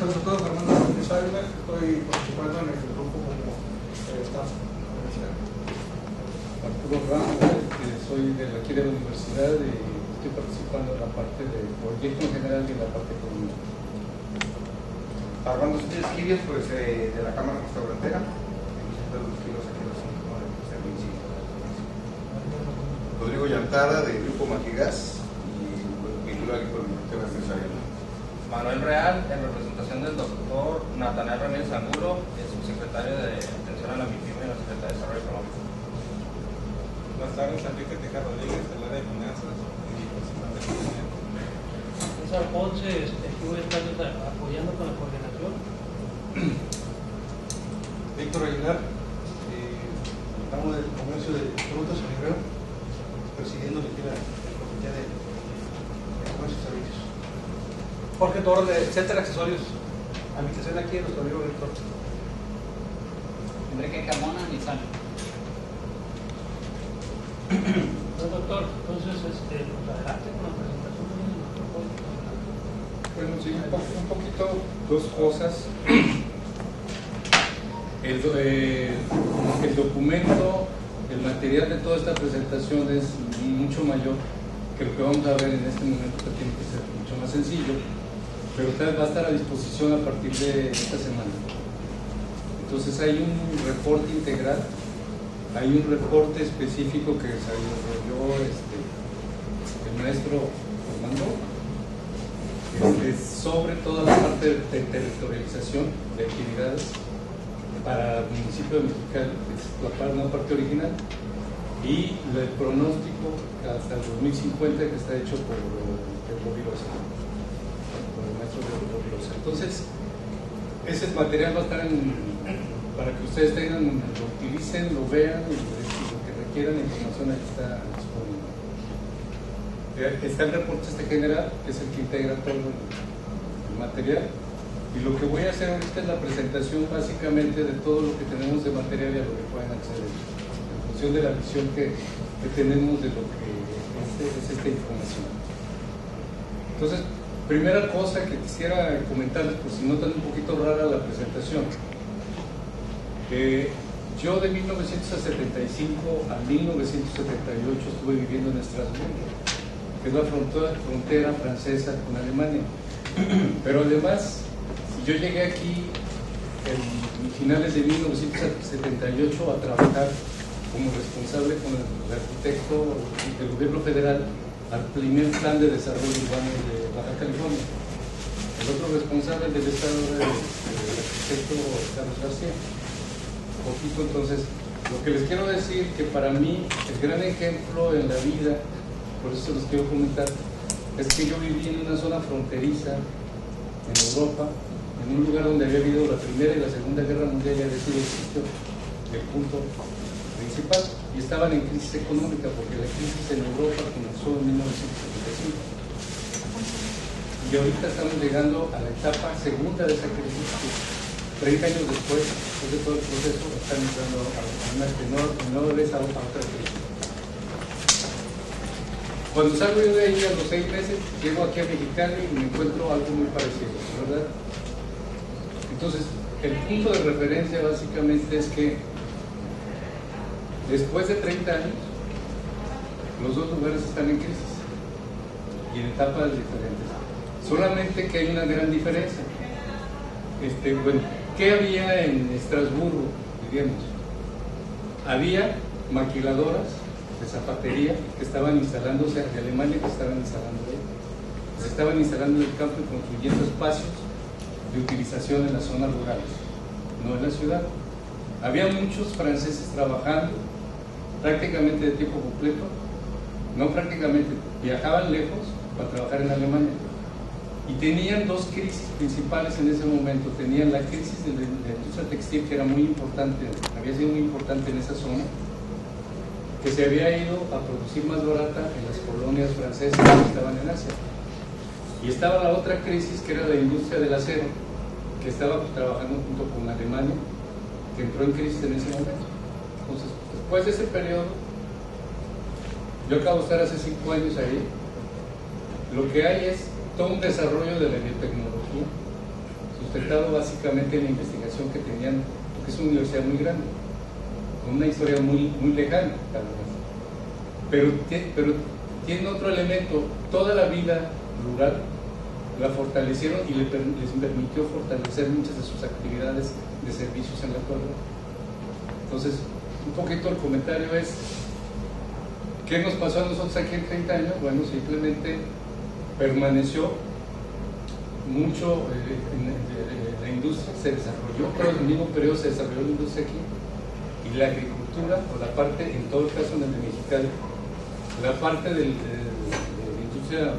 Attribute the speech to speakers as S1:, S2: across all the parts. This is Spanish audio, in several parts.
S1: buenas a todos, Fernando Martínez Ávila, estoy participando en el grupo como staff.
S2: Arturo Ramos, soy de aquí de la universidad y estoy participando en la parte del proyecto en general y en la parte comunal.
S3: Armando Sánchez Quiles, pues de la Cámara Restaurantera, de los kilos aquí los servicios. Rodrigo Llantara, del Grupo Maquigas y vinculado con el tema empresarial.
S4: Manuel Real, en representación del doctor Natanael Ramírez Angulo, subsecretario de Atención a la MIPYME y la Secretaría de Desarrollo Económico.
S5: Buenas tardes, Enrique Teja Rodríguez, del área de finanzas y personal de economía.
S6: César Ponce, aquí voy a estar apoyando con la coordinación.
S1: Víctor Aguilar, ramo del comercio de frutas y Rivero, presidiendo el comité de comercio y servicios. Jorge Torres, de Etcétera Accesorios, habitación aquí en nuestro amigo Víctor.
S7: Enrique Carmona, Nissan.
S6: Bueno, doctor, entonces, adelante con la presentación de nuestro propósito.
S2: Bueno, sí, un poquito, dos cosas. El documento, el material de toda esta presentación es mucho mayor que lo que vamos a ver en este momento, que tiene que ser mucho más sencillo, pero va a estar a disposición a partir de esta semana. Entonces hay un reporte integral, hay un reporte específico que desarrolló el maestro Armando, sobre toda la parte de territorialización de actividades para el municipio de Mexicali, que es una parte original, y el pronóstico hasta el 2050 que está hecho por el Rovirosa, por el maestro de Rovirosa. Entonces, ese material va a estar para que ustedes tengan, lo utilicen, lo vean y lo que requieran, la información ahí está disponible. Está el reporte general, que es el que integra todo el material, y lo que voy a hacer ahorita es la presentación básicamente de todo lo que tenemos de material y a lo que pueden acceder, en función de la visión que tenemos de lo que es esta información. Entonces, primera cosa que quisiera comentarles, por si notan un poquito rara la presentación, yo de 1975 a 1978 estuve viviendo en Estrasburgo, que es la frontera francesa con Alemania. Pero además, yo llegué aquí en finales de 1978 a trabajar como responsable con el arquitecto del gobierno federal al primer plan de desarrollo urbano de Baja California. El otro responsable del estado era el arquitecto Carlos García. Poquito, entonces, lo que les quiero decir que para mí el gran ejemplo en la vida, por eso se los quiero comentar, es que yo viví en una zona fronteriza en Europa, en un lugar donde había habido la Primera y la Segunda Guerra Mundial, ya había sido el sitio del punto principal, y estaban en crisis económica porque la crisis en Europa comenzó en 1975 y ahorita estamos llegando a la etapa segunda de esa crisis, que 30 años después de todo el proceso están entrando a una que no ves a otra crisis. Cuando salgo yo de ahí a los 6 meses, llego aquí a Mexicali y me encuentro algo muy parecido, ¿verdad? Entonces, el punto de referencia básicamente es que después de 30 años, los dos lugares están en crisis y en etapas diferentes. Solamente que hay una gran diferencia. Bueno, ¿qué había en Estrasburgo, diríamos? Había maquiladoras de zapatería que estaban instalándose de Alemania, que estaban instalando ahí. Se estaban instalando en el campo y construyendo espacios de utilización en las zonas rurales, no en la ciudad. Había muchos franceses trabajando prácticamente de tiempo completo, no prácticamente, viajaban lejos para trabajar en Alemania. Y tenían dos crisis principales en ese momento. Tenían la crisis de la industria textil, que era muy importante, había sido muy importante en esa zona, que se había ido a producir más barata en las colonias francesas que estaban en Asia. Y estaba la otra crisis, que era la industria del acero, que estaba trabajando junto con Alemania, que entró en crisis en ese momento. Entonces, después de ese periodo, yo acabo de estar hace 5 años ahí, lo que hay es todo un desarrollo de la biotecnología, sustentado básicamente en la investigación que tenían, porque es una universidad muy grande, con una historia muy lejana, tal vez. Pero tiene otro elemento: toda la vida rural la fortalecieron y les permitió fortalecer muchas de sus actividades de servicios en la actualidad. Entonces, un poquito el comentario es: ¿qué nos pasó a nosotros aquí en 30 años? Bueno, simplemente permaneció mucho en la industria, se desarrolló, pero en el mismo periodo se desarrolló la industria aquí, y la agricultura, o la parte, en todo el caso en el de Mexicali, la parte de la industria,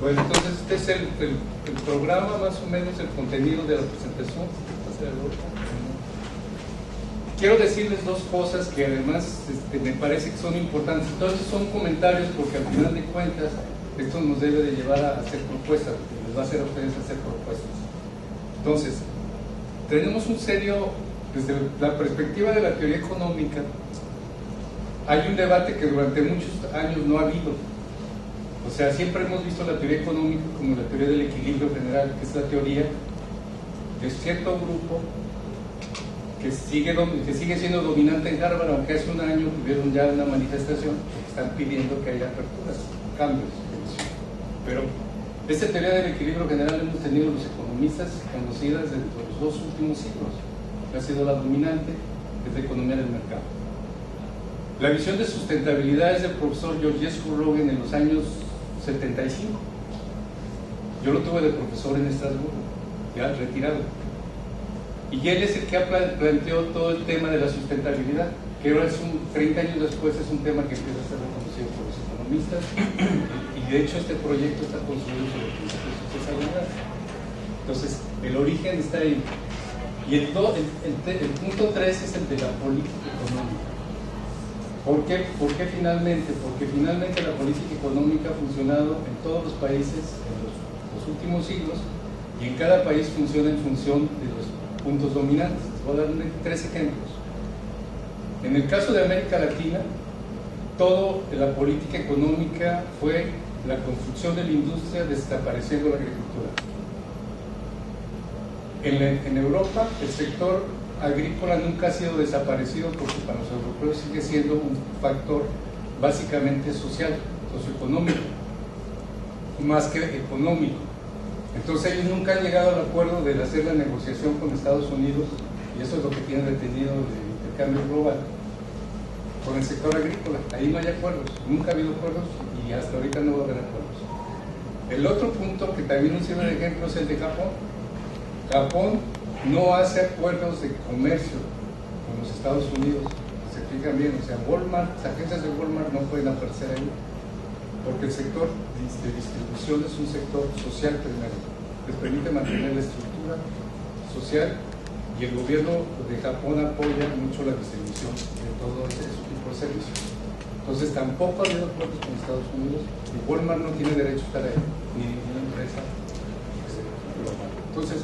S2: bueno, entonces este es el programa, más o menos el contenido de la presentación. Quiero decirles dos cosas que además me parece que son importantes. Entonces son comentarios, porque al final de cuentas esto nos debe de llevar a hacer propuestas, les va a hacer a ustedes hacer propuestas. Entonces, tenemos un serio, desde la perspectiva de la teoría económica, hay un debate que durante muchos años no ha habido. O sea, siempre hemos visto la teoría económica como la teoría del equilibrio general, que es la teoría de cierto grupo que sigue siendo dominante en Harvard, aunque hace un año tuvieron ya una manifestación que están pidiendo que haya aperturas, cambios. Pero esta teoría del equilibrio general hemos tenido los economistas conocidas dentro de los 2 últimos siglos, que ha sido la dominante, que es la economía del mercado. La visión de sustentabilidad es del profesor Georgescu Roegen en los años 75. Yo lo tuve de profesor en Estrasburgo, ya retirado. Y él es el que planteó todo el tema de la sustentabilidad, que ahora 30 años después es un tema que empieza a ser reconocido por los economistas, y de hecho este proyecto está construido sobre principios de sustentabilidad. Entonces, el origen está ahí. Y el punto 3 es el de la política económica. ¿Por qué finalmente? Porque finalmente la política económica ha funcionado en todos los países en los últimos siglos, y en cada país funciona en función de los puntos dominantes. Les voy a dar 3 ejemplos. En el caso de América Latina, toda la política económica fue la construcción de la industria, desapareciendo la agricultura. En Europa, el sector agrícola nunca ha sido desaparecido, porque para los europeos sigue siendo un factor básicamente social, socioeconómico, más que económico. Entonces ellos nunca han llegado al acuerdo de hacer la negociación con Estados Unidos, y eso es lo que tienen retenido el intercambio global con el sector agrícola. Ahí no hay acuerdos, nunca ha habido acuerdos, y hasta ahorita no va a haber acuerdos. El otro punto que también nos sirve de ejemplo es el de Japón. Japón no hace acuerdos de comercio con los Estados Unidos, se fijan bien, o sea, Walmart, las agencias de Walmart no pueden aparecer ahí, porque el sector de distribución es un sector social primero, les permite mantener la estructura social, y el gobierno de Japón apoya mucho la distribución de todo ese tipo de servicios. Entonces tampoco ha habido acuerdos con Estados Unidos, y Walmart no tiene derecho a estar ahí, ni ninguna empresa global. Entonces,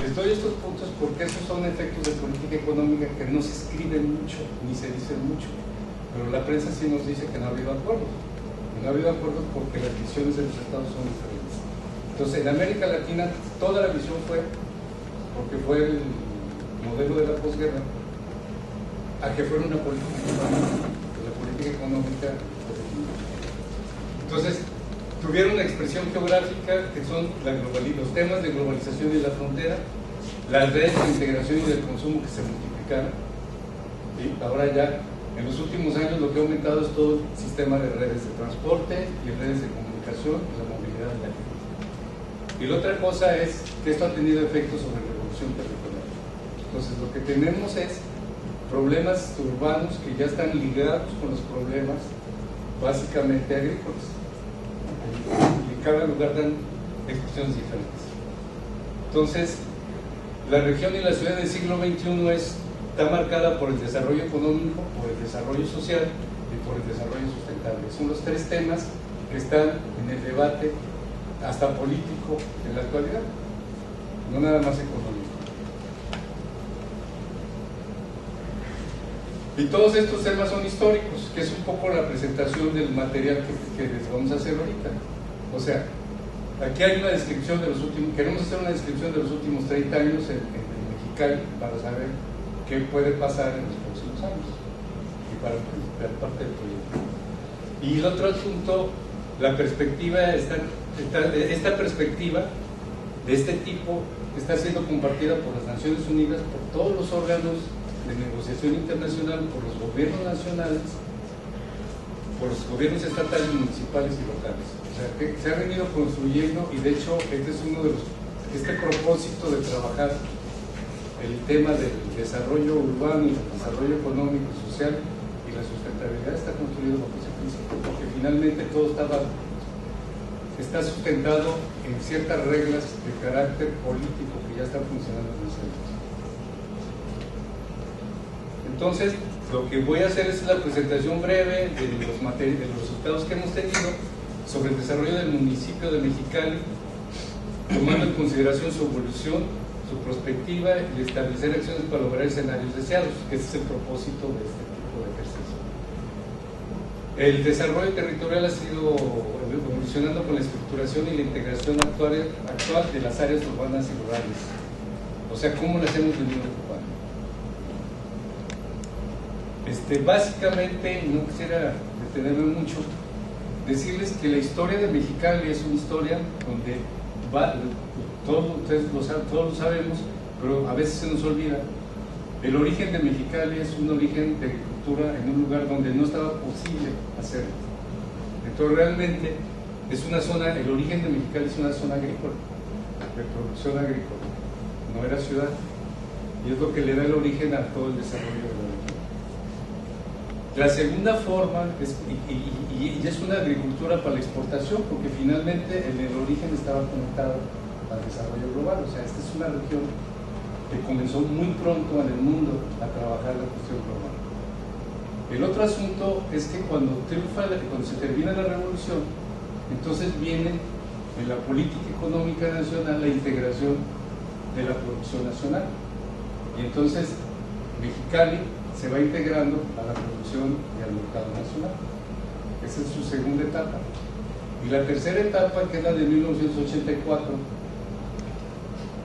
S2: les doy estos puntos porque esos son efectos de política económica que no se escriben mucho, ni se dicen mucho, pero la prensa sí nos dice que no ha habido acuerdos. No ha habido acuerdos porque las visiones de los estados son diferentes. Entonces, en América Latina toda la visión fue, porque fue el modelo de la posguerra, a que fuera una política económica. La política económica. Entonces, tuvieron una expresión geográfica que son los temas de globalización y la frontera, las redes de integración y del consumo que se multiplicaron. ¿Sí? Ahora ya, en los últimos años, lo que ha aumentado es todo el sistema de redes de transporte y redes de comunicación y la movilidad de la gente. Y la otra cosa es que esto ha tenido efectos sobre la revolución territorial. Entonces, lo que tenemos es problemas urbanos que ya están ligados con los problemas básicamente agrícolas. Y en cada lugar dan expresiones diferentes. Entonces, la región y la ciudad del siglo XXI está marcada por el desarrollo económico, por el desarrollo social y por el desarrollo sustentable. Son los 3 temas que están en el debate, hasta político, en la actualidad, no nada más económico. Y todos estos temas son históricos, que es un poco la presentación del material que les vamos a hacer ahorita. O sea, aquí hay una descripción de los últimos, queremos hacer una descripción de los últimos 30 años en Mexicali para saber qué puede pasar en los próximos años y para parte del proyecto. Y el otro asunto, la perspectiva, esta perspectiva de este tipo está siendo compartida por las Naciones Unidas, por todos los órganos de negociación internacional, por los gobiernos nacionales, por los gobiernos estatales, municipales y locales. O sea, que se ha venido construyendo, y de hecho este es uno de los, este propósito de trabajar el tema del desarrollo urbano y el desarrollo económico y social y la sustentabilidad está construido bajo ese principio, porque finalmente todo está sustentado en ciertas reglas de carácter político que ya están funcionando en ese momento. Entonces, lo que voy a hacer es la presentación breve de los resultados que hemos tenido sobre el desarrollo del municipio de Mexicali, tomando en consideración su evolución, su perspectiva y establecer acciones para lograr escenarios deseados, que ese es el propósito de este tipo de ejercicio. El desarrollo territorial ha sido evolucionando con la estructuración y la integración actual de las áreas urbanas y rurales. O sea, ¿cómo las hemos venido ocupando? Básicamente, no quisiera detenerme mucho, decirles que la historia de Mexicali es una historia donde todos lo sabemos, pero a veces se nos olvida. El origen de Mexicali es un origen de agricultura en un lugar donde no estaba posible hacerlo. Entonces realmente es una zona, el origen de Mexicali es una zona agrícola, de producción agrícola, no era ciudad, y es lo que le da el origen a todo el desarrollo de la región. La segunda forma es, y es una agricultura para la exportación, porque finalmente en el origen estaba conectado al desarrollo global. O sea, esta es una región que comenzó muy pronto en el mundo a trabajar la cuestión global. El otro asunto es que cuando se termina la revolución, entonces viene en la política económica nacional la integración de la producción nacional. Y entonces Mexicali se va integrando a la producción y al mercado nacional. Esa es su segunda etapa. Y la tercera etapa, que es la de 1984,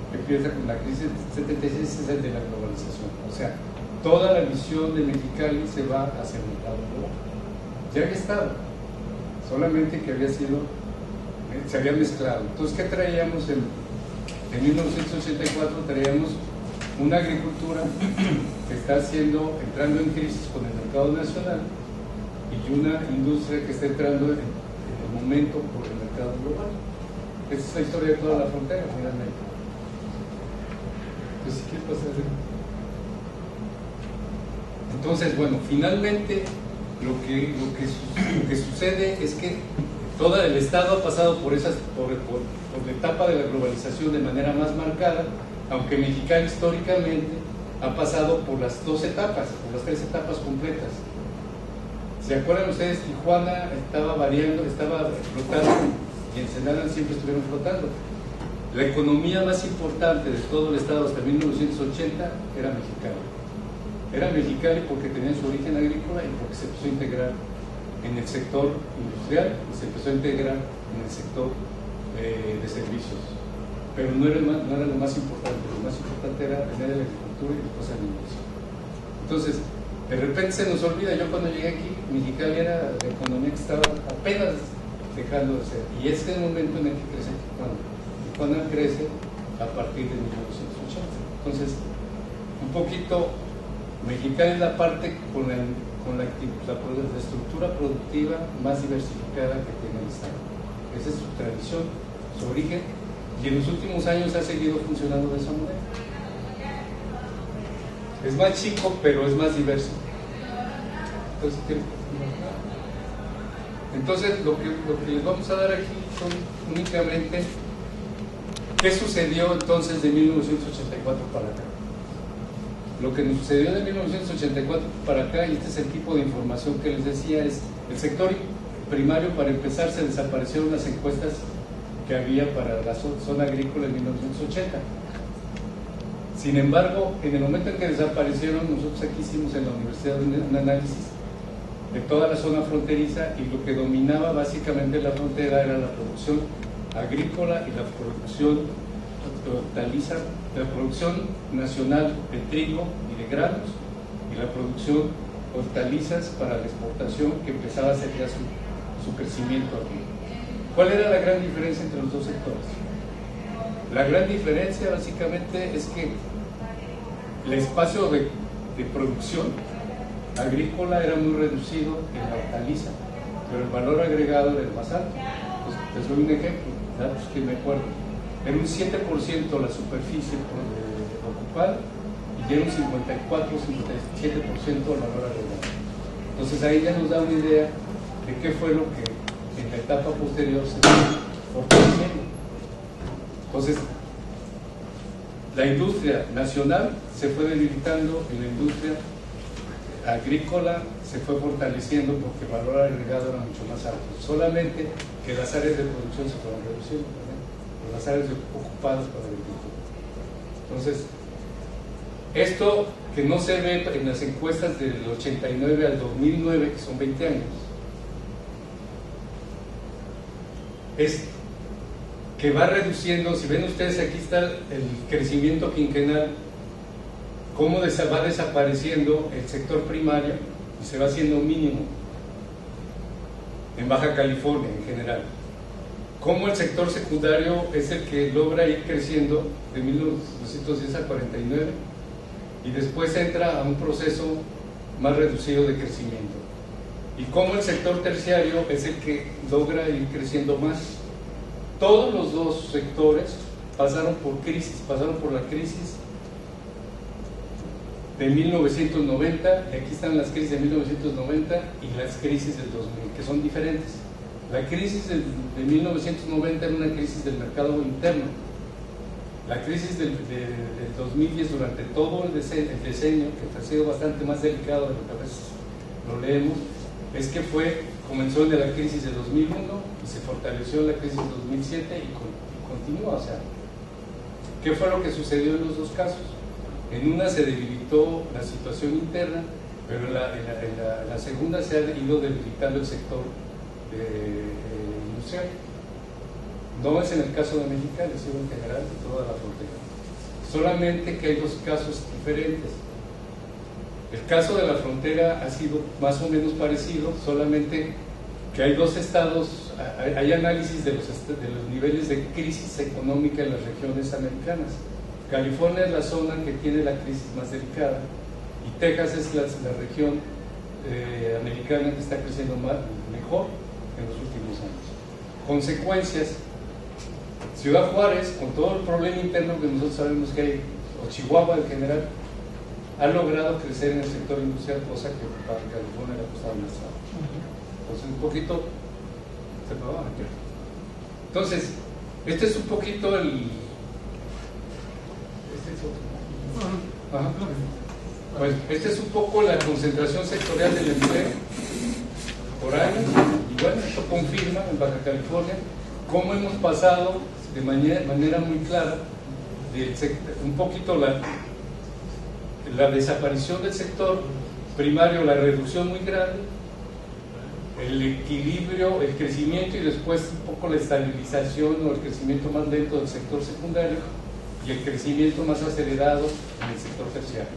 S2: que empieza con la crisis 76, es el de la globalización. O sea, toda la visión de Mexicali se va hacia el mercado global. Ya había estado, solamente que se había mezclado. Entonces, ¿qué traíamos en 1984? Traíamos una agricultura que está entrando en crisis con el mercado nacional y una industria que está entrando en el momento por el mercado global. Esa es la historia de toda la frontera, finalmente. Pues, ¿qué pasa? Entonces, bueno, finalmente lo que sucede es que todo el Estado ha pasado por la etapa de la globalización de manera más marcada, aunque Mexicali históricamente ha pasado por las dos etapas, por las tres etapas completas. ¿Se acuerdan ustedes? Tijuana estaba variando, estaba flotando, y Ensenada siempre estuvieron flotando. La economía más importante de todo el estado hasta 1980 era Mexicali. Era Mexicali porque tenía su origen agrícola y porque se empezó a integrar en el sector industrial y se empezó a integrar en el sector de servicios. Pero no era lo más importante. Lo más importante era tener la agricultura y después el negocio. Entonces, de repente se nos olvida. Yo cuando llegué aquí, Mexicali era la economía que estaba apenas dejando de ser. Y es el momento en el que crece Tijuana. Tijuana crece a partir de 1980. Entonces, un poquito, Mexicali es la parte con la estructura productiva más diversificada que tiene el Estado. Esa es su tradición, su origen. Y en los últimos años ha seguido funcionando de esa manera. Es más chico, pero es más diverso. Entonces lo que les vamos a dar aquí son únicamente qué sucedió entonces de 1984 para acá. Lo que nos sucedió de 1984 para acá, y este es el tipo de información que les decía, es el sector primario. Para empezar, se desaparecieron las encuestas que había para la zona agrícola en 1980. Sin embargo, en el momento en que desaparecieron, nosotros aquí hicimos en la universidad un análisis de toda la zona fronteriza, y lo que dominaba básicamente la frontera era la producción agrícola y la producción hortaliza, la producción nacional de trigo y de granos, y la producción hortalizas para la exportación, que empezaba a hacer ya su crecimiento aquí. ¿Cuál era la gran diferencia entre los dos sectores? La gran diferencia básicamente es que el espacio de producción agrícola era muy reducido en la hortaliza, pero el valor agregado era más alto. Pues, les doy un ejemplo, datos que me acuerdo. Era un 7% la superficie ocupada, y era un 54-57% el valor agregado. Entonces ahí ya nos da una idea de qué fue lo que en la etapa posterior se fue fortaleciendo. Entonces, la industria nacional se fue debilitando y la industria agrícola se fue fortaleciendo porque el valor agregado era mucho más alto. Solamente que las áreas de producción se fueron reduciendo, ¿no? Las áreas ocupadas por la agricultura. Entonces, esto que no se ve en las encuestas del 89 al 2009, que son 20 años, es que va reduciendo. Si ven ustedes, aquí está el crecimiento quinquenal, cómo va desapareciendo el sector primario y se va haciendo mínimo en Baja California en general. Cómo el sector secundario es el que logra ir creciendo de 1910 a 49 y después entra a un proceso más reducido de crecimiento. Y cómo el sector terciario es el que logra ir creciendo más. Todos los dos sectores pasaron por la crisis de 1990, y aquí están las crisis de 1990 y las crisis del 2000, que son diferentes. La crisis de 1990 era una crisis del mercado interno. La crisis del 2010, durante todo el decenio, que ha sido bastante más delicado de lo que a veces lo leemos, es que comenzó en la crisis de 2001 y se fortaleció en la crisis de 2007 y continúa. O sea, ¿qué fue lo que sucedió en los dos casos? En una se debilitó la situación interna, pero en la segunda se ha ido debilitando el sector industrial. No es en el caso de Mexicali, sino en general de toda la frontera. Solamente que hay dos casos diferentes. El caso de la frontera ha sido más o menos parecido, solamente que hay dos estados, hay análisis de los niveles de crisis económica en las regiones americanas. California es la zona que tiene la crisis más delicada y Texas es la región americana que está creciendo mejor en los últimos años. Consecuencias: Ciudad Juárez, con todo el problema interno que nosotros sabemos que hay, o Chihuahua en general, ha logrado crecer en el sector industrial, cosa que para California le ha costado más trabajo. Entonces, un poquito se puede meter. Entonces, este es un poquito Pues este es un poco la concentración sectorial del empleo por años, y bueno, esto confirma en Baja California cómo hemos pasado de manera muy clara un poquito la desaparición del sector primario, la reducción muy grande, el equilibrio, el crecimiento y después un poco la estabilización o el crecimiento más lento del sector secundario y el crecimiento más acelerado en el sector terciario.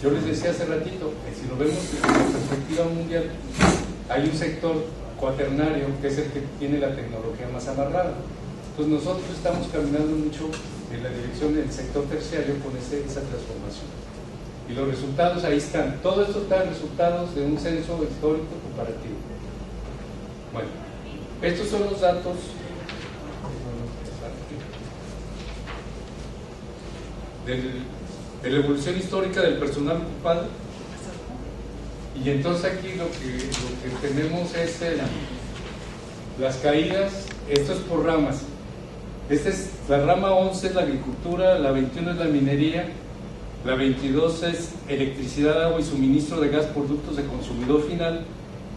S2: Yo les decía hace ratito que si lo vemos desde la perspectiva mundial, hay un sector cuaternario que es el que tiene la tecnología más amarrada. Entonces nosotros estamos caminando mucho en la dirección del sector terciario con esa transformación. Y los resultados ahí están. Todo esto está en resultados de un censo histórico comparativo. Bueno, estos son los datos de la evolución histórica del personal ocupado. Y entonces aquí lo que tenemos es las caídas. Esto es por ramas. Esta es la rama 11 es la agricultura, la 21 es la minería, la 22 es electricidad, agua y suministro de gas, productos de consumidor final.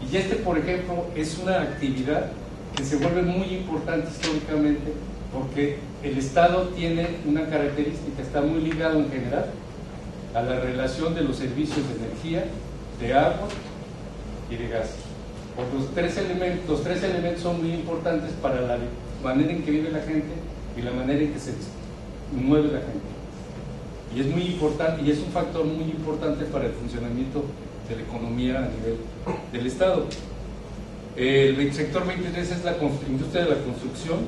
S2: Y por ejemplo, es una actividad que se vuelve muy importante históricamente porque el Estado tiene una característica, está muy ligado en general a la relación de los servicios de energía, de agua y de gas. Porque los tres elementos son muy importantes para la manera en que vive la gente y la manera en que se mueve la gente. Y es muy importante, y es un factor muy importante para el funcionamiento de la economía a nivel del Estado. El sector 23 es la industria de la construcción,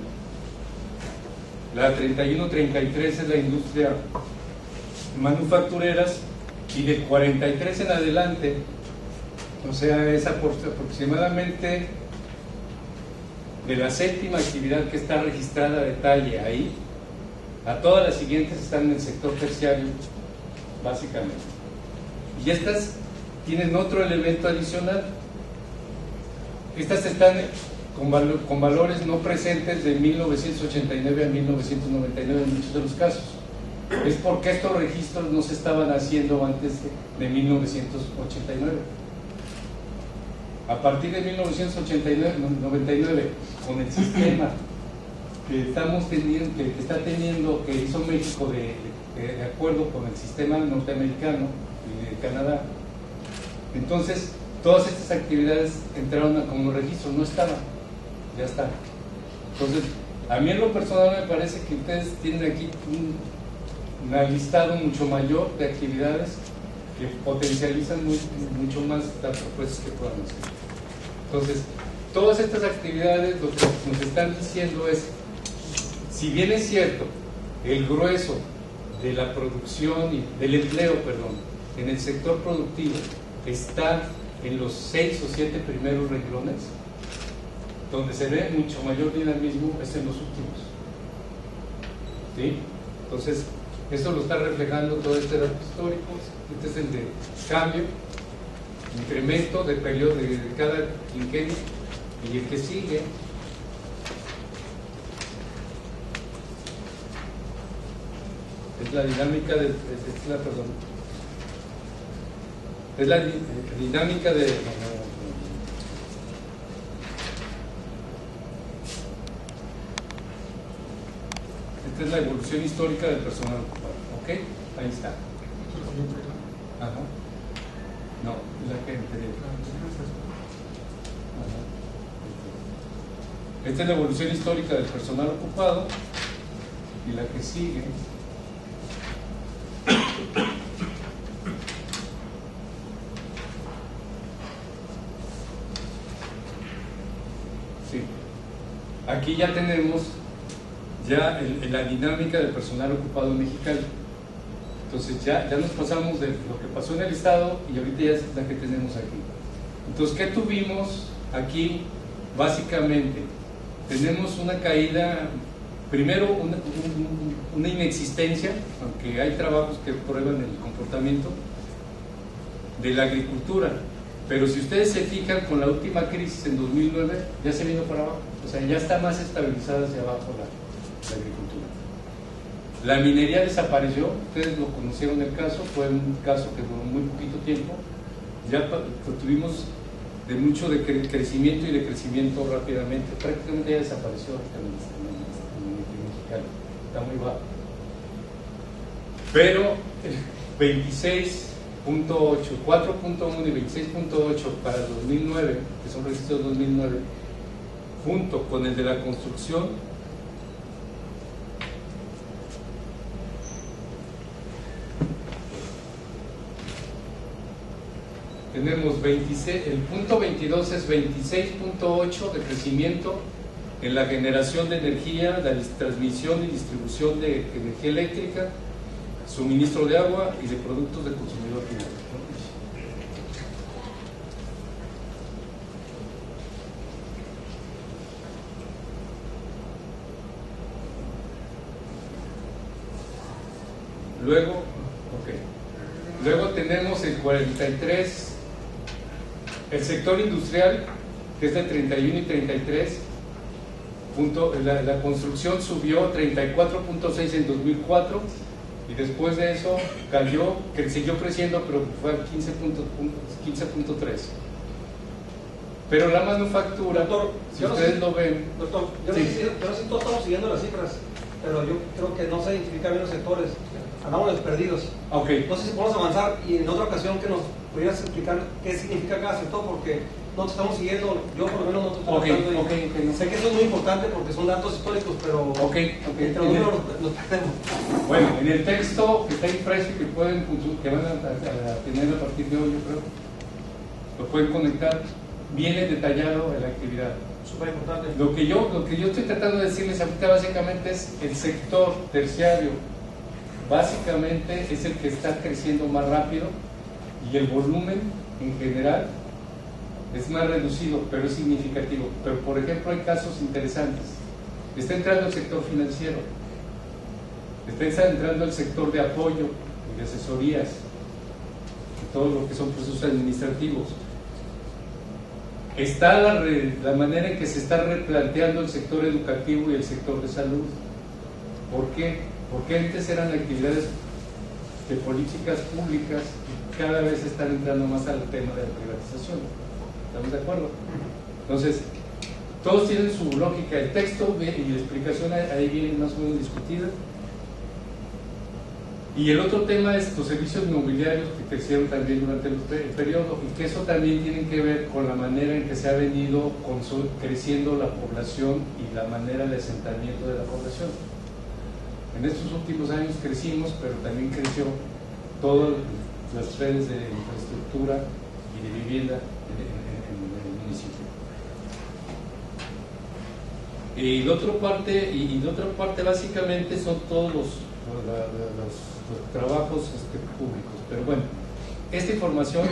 S2: la 31-33 es la industria manufactureras, y del 43 en adelante, o sea, es aproximadamente de la séptima actividad que está registrada a detalle ahí, a todas las siguientes están en el sector terciario, básicamente. Y estas tienen otro elemento adicional. Estas están con valores no presentes de 1989 a 1999 en muchos de los casos. Es porque estos registros no se estaban haciendo antes de 1989. A partir de 1999, con el sistema que estamos teniendo, que está teniendo, que hizo México de acuerdo con el sistema norteamericano y de Canadá, entonces todas estas actividades entraron como registro, no estaban, ya están. Entonces, a mí en lo personal me parece que ustedes tienen aquí un listado mucho mayor de actividades que potencializan mucho más las propuestas que puedan hacer. Entonces, todas estas actividades lo que nos están diciendo es, si bien es cierto, el grueso de la producción y del empleo, en el sector productivo está en los 6 o 7 primeros renglones, donde se ve mucho mayor dinamismo es en los últimos. ¿Sí? Entonces, esto lo está reflejando todo este dato histórico. Este es el de cambio, incremento de periodo de cada quinquenio, y el que sigue es la dinámica de dinámica de esta es la evolución histórica del personal ocupado. ¿Ok? Ahí está. Ajá. No, es la que anterior. Ajá. Esta es la evolución histórica del personal ocupado, y la que sigue sí. Aquí ya tenemos la dinámica del personal ocupado mexicano. Entonces ya nos pasamos de lo que pasó en el Estado y ahorita ya es la que tenemos aquí. Entonces, ¿qué tuvimos aquí? Básicamente tenemos una caída, primero una inexistencia, aunque hay trabajos que prueban el comportamiento de la agricultura, pero si ustedes se fijan, con la última crisis en 2009 ya se vino para abajo, o sea, ya está más estabilizada hacia abajo la agricultura. La minería desapareció, ustedes lo conocieron el caso, fue un caso que duró muy poquito tiempo, ya tuvimos de mucho de crecimiento y de crecimiento rápidamente, prácticamente ya desapareció en mexicano, está muy bajo. Pero 26.8, 4.1 y 26.8 para 2009, que son registros de 2009, junto con el de la construcción, tenemos el punto 22 es 26.8 de crecimiento en la generación de energía, la transmisión y distribución de energía eléctrica, suministro de agua y de productos de consumidor final. Luego tenemos el 43, el sector industrial, que es de 31 y 33, la construcción subió 34.6 en 2004 y después de eso cayó, que siguió creciendo, pero fue al 15.3. Pero la manufactura,
S1: doctor,
S6: si ustedes
S1: lo ven,
S6: doctor, yo
S1: no sé si todos estamos siguiendo las cifras. pero yo creo que no se identifican bien los sectores, andamos perdidos.
S2: Ok.
S1: No sé si podemos avanzar y en otra ocasión que nos pudieras explicar qué significa cada sector, porque no te estamos siguiendo, yo por lo menos no te estoy tratando de...
S2: no.
S1: Sé que eso es muy importante porque son datos históricos, pero entre nosotros los perdemos.
S2: Bueno, en el texto que está impreso y que van a tener a partir de hoy, yo creo, lo pueden conectar, viene detallado en la actividad.
S1: Súper importante.
S2: Lo que yo estoy tratando de decirles ahorita básicamente es el sector terciario, básicamente es el que está creciendo más rápido y el volumen en general es más reducido, pero es significativo. Pero por ejemplo hay casos interesantes. Está entrando el sector financiero, está entrando el sector de apoyo y de asesorías, y todo lo que son procesos administrativos. Está la manera en que se está replanteando el sector educativo y el sector de salud. ¿Por qué? Porque antes eran actividades de políticas públicas y cada vez están entrando más al tema de la privatización. ¿Estamos de acuerdo? Entonces, todos tienen su lógica. El texto y la explicación ahí vienen más o menos discutidas. Y el otro tema es los servicios inmobiliarios que crecieron también durante el periodo, y que eso también tiene que ver con la manera en que se ha venido creciendo la población y la manera de asentamiento de la población. En estos últimos años crecimos, pero también creció todas las redes de infraestructura y de vivienda en el municipio. Y de otra parte básicamente son todos los trabajos públicos. Pero bueno, esta información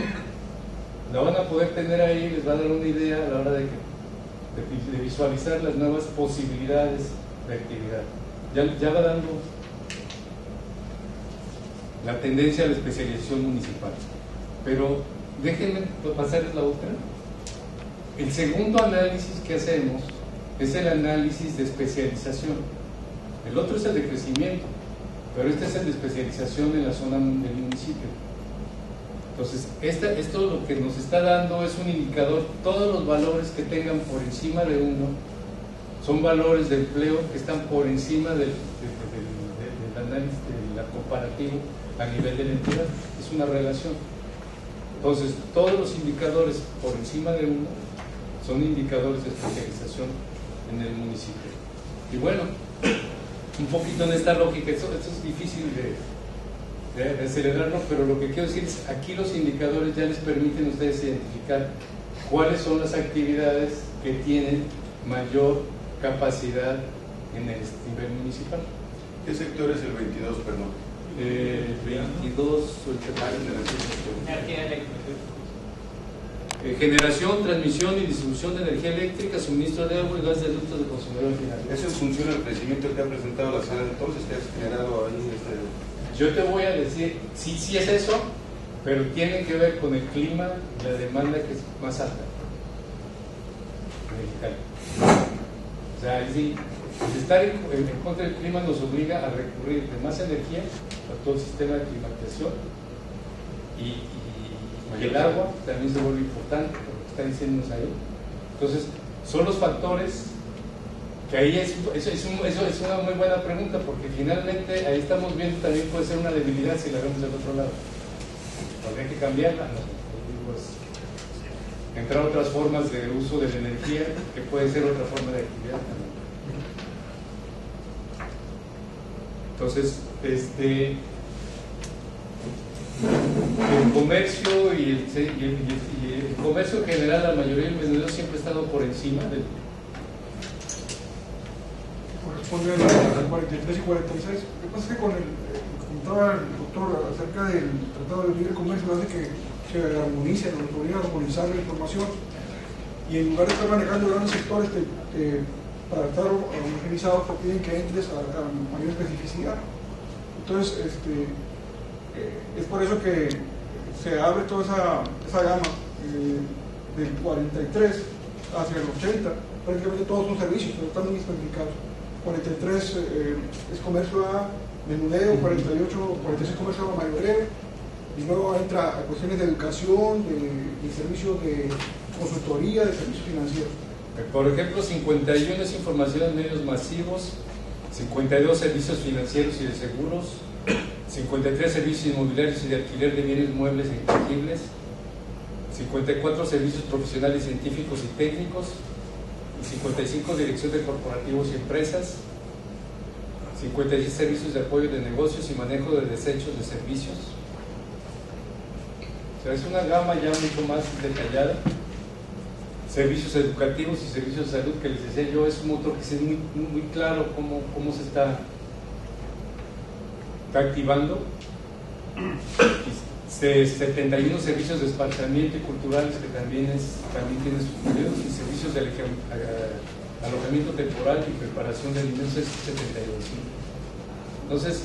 S2: la van a poder tener ahí, les va a dar una idea a la hora de visualizar las nuevas posibilidades de actividad. Ya va dando la tendencia a la especialización municipal. Pero déjenme pasarles la otra. El segundo análisis que hacemos es el análisis de especialización. El otro es el de crecimiento, pero este es el de especialización en la zona del municipio. Entonces, esto lo que nos está dando es un indicador. Todos los valores que tengan por encima de 1 son valores de empleo que están por encima del análisis, del comparativo a nivel de la entidad. Es una relación. Entonces, todos los indicadores por encima de 1 son indicadores de especialización en el municipio. Y bueno, un poquito en esta lógica, esto es difícil de acelerarlo, pero lo que quiero decir es, aquí los indicadores ya les permiten a ustedes identificar cuáles son las actividades que tienen mayor capacidad en el nivel municipal.
S7: ¿Qué sector es el 22, perdón?
S2: El 22,
S6: Energía eléctrica.
S2: Generación, transmisión y distribución de energía eléctrica, suministro de agua y gas de ductos de consumidor final.
S7: ¿Eso es función del crecimiento que ha presentado la ciudad entonces, que ha generado ahí
S2: Yo te voy a decir, sí es eso, pero tiene que ver con el clima y la demanda que es más alta en Mexicali. O sea, es decir, estar en contra del clima nos obliga a recurrir de más energía a todo el sistema de climatización y el agua también se vuelve importante, por lo que está diciéndonos ahí. Entonces, son los factores que ahí es una muy buena pregunta, porque finalmente ahí estamos viendo también puede ser una debilidad si la vemos del otro lado. Habría que cambiarla, ¿no? Pues, entrar otras formas de uso de la energía, que puede ser otra forma de actividad también. Entonces, el comercio y el comercio en general, la mayoría del vendedor siempre ha estado por encima del...
S8: Corresponde a 43 y 46. Lo que pasa es que comentaba el doctor acerca del Tratado de Libre Comercio, hace que se armonice, nos obliga a armonizar la información, y en lugar de estar manejando grandes sectores para estar homogenizados, te piden que entres a mayor especificidad. Entonces, es por eso que se abre toda esa gama del 43 hacia el 80. Prácticamente todos son servicios, pero están muy especificados. 43 es comercio a menudeo, 46 comercio a mayoreo, y luego entra a cuestiones de educación, de servicios de consultoría, de servicios financieros.
S2: Por ejemplo, 51 es información en medios masivos, 52 servicios financieros y de seguros, 53 servicios inmobiliarios y de alquiler de bienes muebles e intangibles, 54 servicios profesionales científicos y técnicos, y 55 dirección de corporativos y empresas, 56 servicios de apoyo de negocios y manejo de desechos de servicios. O sea, es una gama ya mucho más detallada. Servicios educativos y servicios de salud, que les decía yo, es un motor que es muy claro cómo se está activando. 71 servicios de esparcimiento y culturales, que también tiene sus periodos, y servicios de alojamiento temporal y preparación de alimentos, es 72. Entonces,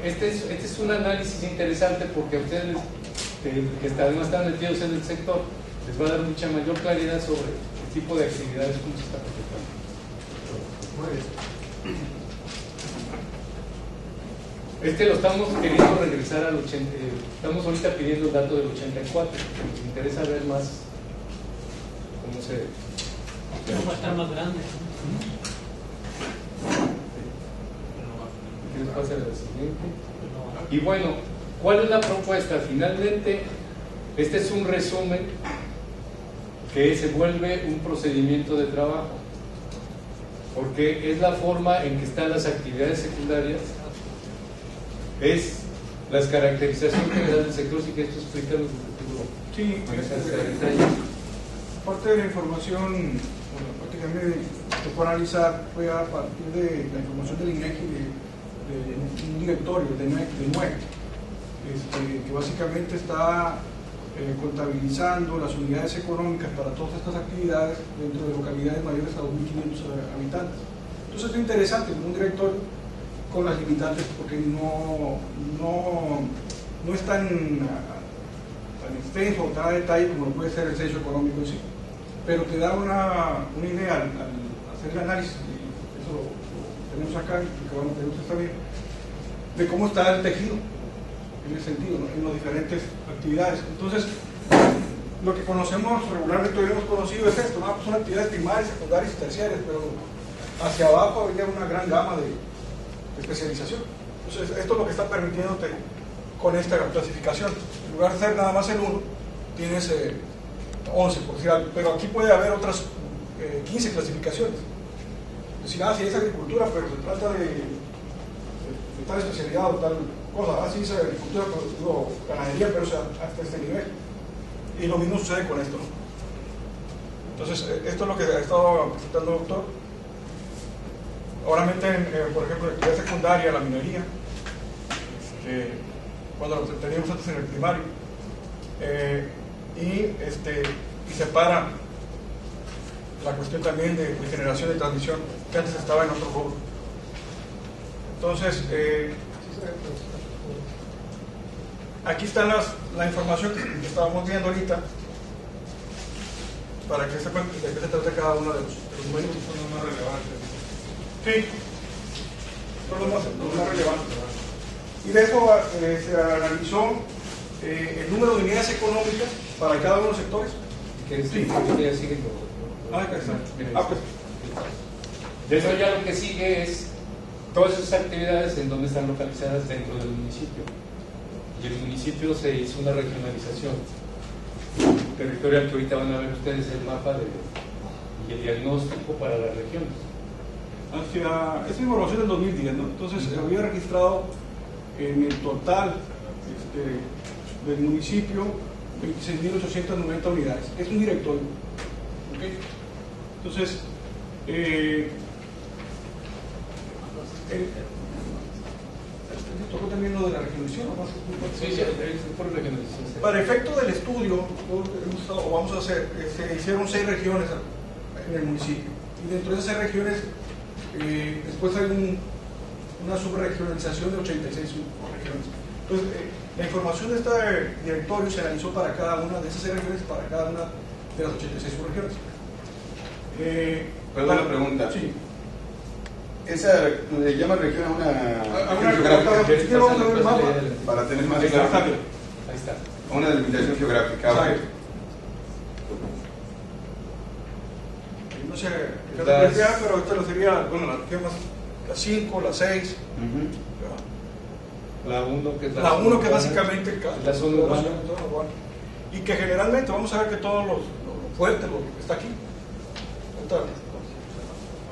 S2: este es un análisis interesante, porque a ustedes que además están metidos en el sector, les va a dar mucha mayor claridad sobre el tipo de actividades que se está proyectando. Lo estamos queriendo regresar al 80, estamos ahorita pidiendo el dato del 84, porque nos interesa ver más cómo se...
S6: Pero va a estar más grande.
S2: ¿Qué nos pasa a la siguiente? Y bueno, ¿cuál es la propuesta? Finalmente, este es un resumen que se vuelve un procedimiento de trabajo, porque es la forma en que están las actividades secundarias, es las caracterizaciones generales del sector. Si que esto explica lo que
S8: Sí, parte de la información, bueno, prácticamente que puedo analizar fue a partir de la información del INEGI, de un directorio de NUEC, que básicamente está contabilizando las unidades económicas para todas estas actividades dentro de localidades mayores a 2.500 habitantes. Entonces es interesante un directorio con las limitantes, porque no es tan extenso o tan a detalle como lo puede ser el censo económico en sí, pero te da una idea al hacer el análisis, y eso lo tenemos acá, y que vamos a tener ustedes también, de cómo está el tejido en ese sentido, ¿no? En las diferentes actividades. Entonces, lo que conocemos regularmente, hoy hemos conocido, es esto, ¿no? Pues son actividades primarias, secundarias y terciarias, pero hacia abajo había una gran gama de especialización. Entonces, esto es lo que está permitiéndote con esta clasificación. En lugar de ser nada más el 1, tienes 11, por decir algo, pero aquí puede haber otras 15 clasificaciones. Es decir, si es agricultura, pero se trata de tal especialidad o tal cosa, sí es agricultura, pero ganadería, pero hasta este nivel. Y lo mismo sucede con esto, ¿no? Entonces, esto es lo que ha estado presentando el doctor. Obviamente, por ejemplo, en actividad secundaria, la minería, cuando lo teníamos antes en el primario, y separa la cuestión también de generación de transmisión, que antes estaba en otro rubro. Entonces, aquí está la información que estábamos viendo ahorita, para que sepan de qué se trata cada uno de los números.
S5: Son los más relevantes.
S8: Sí, son los más relevantes. Y de eso se analizó el número de unidades económicas para cada uno de los sectores.
S2: Sí.
S8: Pues.
S2: De eso ya lo que sigue es todas esas actividades en donde están localizadas dentro del municipio. Y el municipio se hizo una regionalización territorial, que ahorita van a ver ustedes el mapa y el diagnóstico para las regiones.
S8: Esta información del 2010, ¿no? Entonces había registrado en el total del municipio 26.890 unidades. Es un directorio. ¿Okay? Entonces, tocó también lo de la regionalización, ¿no?
S2: Sí, por regionalización.
S8: Para efecto del estudio, vamos a hacer, se hicieron 6 regiones en el municipio. Y dentro de esas 6 regiones, después hay una subregionalización de 86 subregiones. Entonces, la información de este directorio se analizó para cada una de esas 6 regiones, para cada una de las 86 subregiones.
S7: Perdón la pregunta.
S8: Sí.
S7: ¿Esa le llama región a una geográfica? Para tener más claro.
S2: Ahí está.
S7: A una delimitación geográfica.
S8: Exacto. No sé qué te decía, pero esto lo sería, bueno, la región más la 5, la 6.
S2: La 1 que es
S8: la 1 que es básicamente el caso.
S2: La zona urbana.
S8: Y que generalmente vamos a ver que todo lo fuerte, lo que está aquí.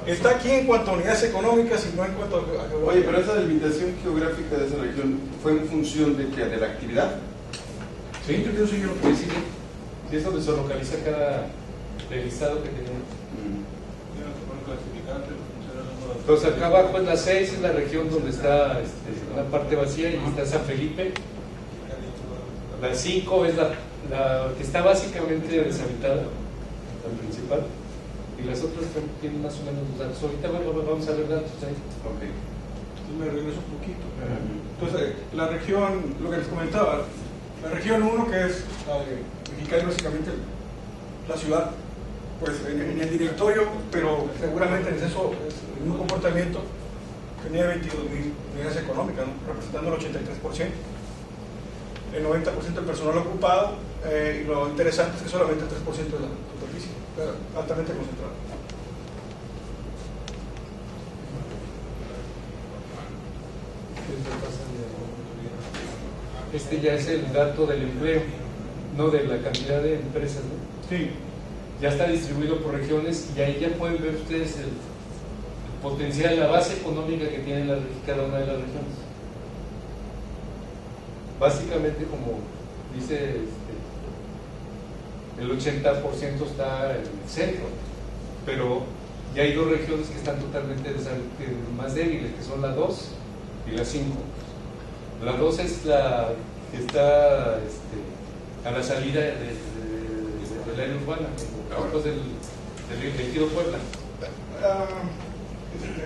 S8: Está aquí en cuanto a unidades económicas y no en cuanto a geografía.
S7: Oye, pero esa delimitación geográfica de esa región fue en función de que de la actividad.
S2: Sí, yo sí, sí. Sí, es donde se localiza cada listado que tenemos. Entonces acá abajo es la 6, es la región donde está una parte vacía y está San Felipe. La 5 es la que está básicamente deshabitada, la principal. Y las otras tienen más o menos los datos. Ahorita vamos a ver datos ahí.
S8: Okay. Entonces me regreso un poquito. Entonces, la región, lo que les comentaba, la región 1, que es la de Mexicali, básicamente la ciudad, pues en el directorio, pero seguramente en exceso es el mismo comportamiento, tenía 22,000 unidades económicas, ¿no? Representando el 83%. El 90% del personal ocupado, y lo interesante es que solamente el 3% de la superficie, altamente concentrado.
S2: Este ya es el dato del empleo, no de la cantidad de empresas, ¿no?
S8: Sí.
S2: Ya está distribuido por regiones y ahí ya pueden ver ustedes el potencial, la base económica que tiene cada una de las regiones. Básicamente, como dice, el 80% está en el centro, pero ya hay dos regiones que están totalmente más débiles, que son la 2 y la 5. La 2 es la que está a la salida del área urbana, después del ejido Puebla.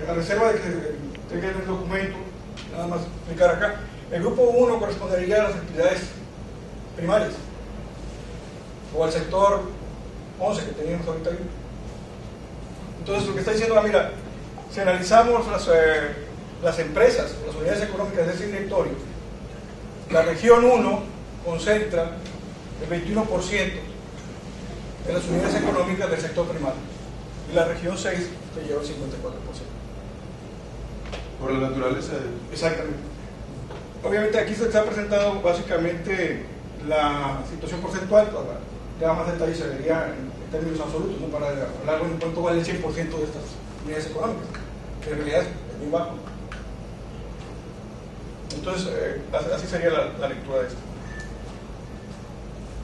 S8: A reserva de que tengan el documento, nada más explicar acá. El grupo 1 correspondería a las actividades primarias o al sector 11 que teníamos ahorita. Entonces, lo que está diciendo, mira, si analizamos las empresas, las unidades económicas de ese directorio, la región 1 concentra el 21% de las unidades económicas del sector primario y la región 6 se lleva el 54%.
S7: Por la naturaleza.
S8: Exactamente. Obviamente aquí se está presentando básicamente la situación porcentual, ya más detalle se vería en términos absolutos, ¿no? Para hablar en cuánto vale el 100% de estas unidades económicas, que en realidad es muy bajo. Entonces, así sería la lectura de esto.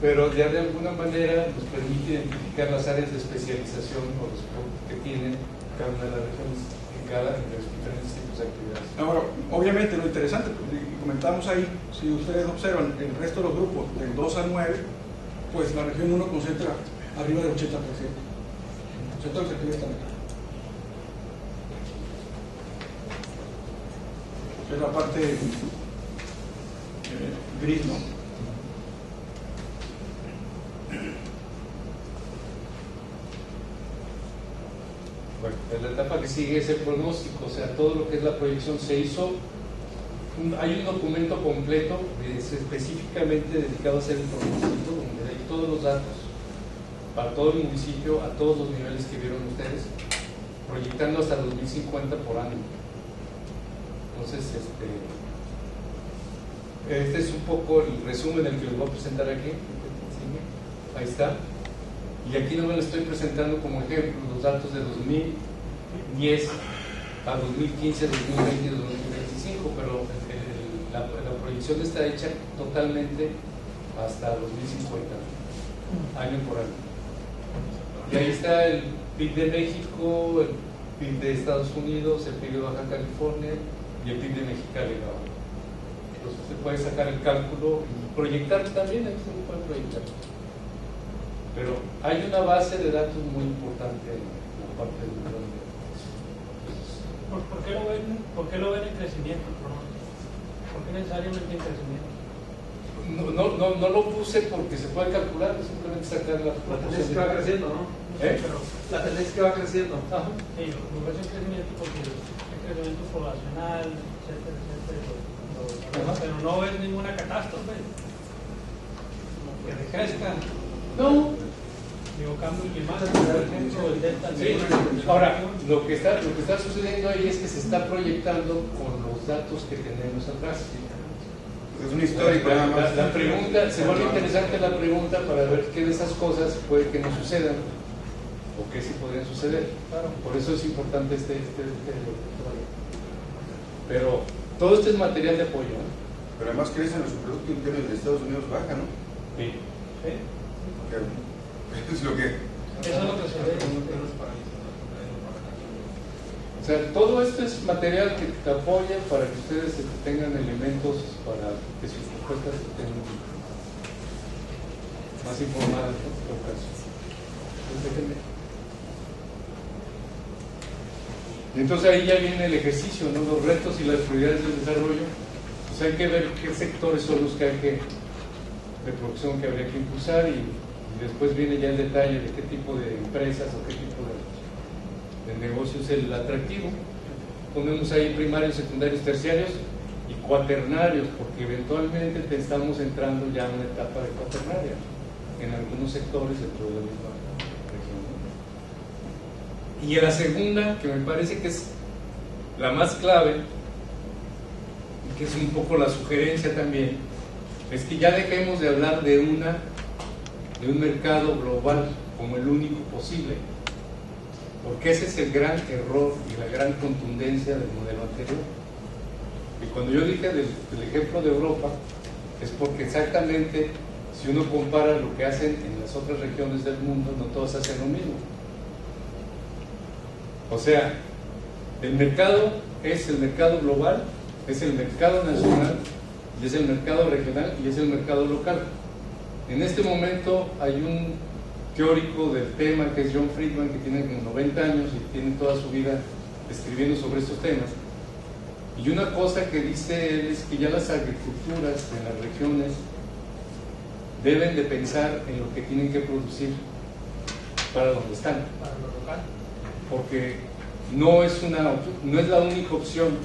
S2: Pero ya de alguna manera nos permite identificar las áreas de especialización o los que tienen cada una de las regiones en los diferentes tipos de actividades.
S8: Ahora, obviamente lo interesante, comentamos ahí, si ustedes observan el resto de los grupos del 2 al 9, pues la región 1 concentra arriba del 80%. El sector de actividades están acá. Es la parte gris, ¿no?
S2: Bueno, en la etapa que sigue es el pronóstico, o sea, todo lo que es la proyección se hizo. Hay un documento completo específicamente dedicado a hacer el pronóstico, donde hay todos los datos para todo el municipio, a todos los niveles que vieron ustedes, proyectando hasta 2050 por año. Entonces, este es un poco el resumen del que les voy a presentar aquí. Ahí está. Y aquí no me lo estoy presentando como ejemplo los datos de 2010 a 2015, 2020 y 2025, pero la proyección está hecha totalmente hasta 2050, año por año. Y ahí está el PIB de México, el PIB de Estados Unidos, el PIB de Baja California y el PIB de Mexicali. Entonces se puede sacar el cálculo y proyectar también, ahí se puede proyectar. Pero hay una base de datos muy importante en la parte del mundo.
S6: ¿Por qué lo ven en crecimiento? ¿Por qué necesariamente en crecimiento?
S2: No lo puse porque se puede calcular, simplemente sacar la
S1: tendencia que va creciendo, ¿no?
S6: Pero
S1: La tendencia que va creciendo.
S6: sí, lo ves en crecimiento porque el crecimiento poblacional, etcétera, etcétera. Pero no ves ninguna catástrofe. Que decrezca.
S2: No,
S6: cambio climático, por ejemplo, el delta.
S2: Sí. Ahora, lo que está sucediendo ahí es que se está proyectando con los datos que tenemos atrás.
S7: Es una histórica nada más.
S2: La pregunta, se vuelve interesante la pregunta para ver qué de esas cosas puede que no sucedan o qué sí podrían suceder. Por eso es importante este pero todo esto es material de apoyo, ¿no?
S7: Pero además crece en su Producto Interno de Estados Unidos baja, ¿no?
S2: Sí.
S7: Es lo que...
S6: Eso es lo que se ve.
S2: O sea, todo esto es material que te apoya para que ustedes tengan elementos para que sus propuestas estén más informadas, ¿no? En todo caso. Entonces ahí ya viene el ejercicio, ¿no? Los retos y las prioridades del desarrollo. Pues hay que ver qué sectores son los que hay que, de producción que habría que impulsar y después viene ya el detalle de qué tipo de empresas o qué tipo de negocio es el atractivo. Ponemos ahí primarios, secundarios, terciarios y cuaternarios, porque eventualmente estamos entrando ya a una etapa de cuaternaria en algunos sectores dentro de la misma región, ¿no? Y la segunda, que me parece que es la más clave, y que es un poco la sugerencia también, es que ya dejemos de hablar de un mercado global como el único posible, porque ese es el gran error y la gran contundencia del modelo anterior. Y cuando yo dije del ejemplo de Europa, es porque exactamente si uno compara lo que hacen en las otras regiones del mundo, no todos hacen lo mismo. O sea, el mercado es el mercado global, es el mercado nacional, y es el mercado regional y es el mercado local. En este momento hay un teórico del tema que es John Friedman, que tiene como 90 años y tiene toda su vida escribiendo sobre estos temas. Y una cosa que dice él es que ya las agriculturas en las regiones deben de pensar en lo que tienen que producir para donde están.
S6: Para lo local.
S2: Porque no es la única opción,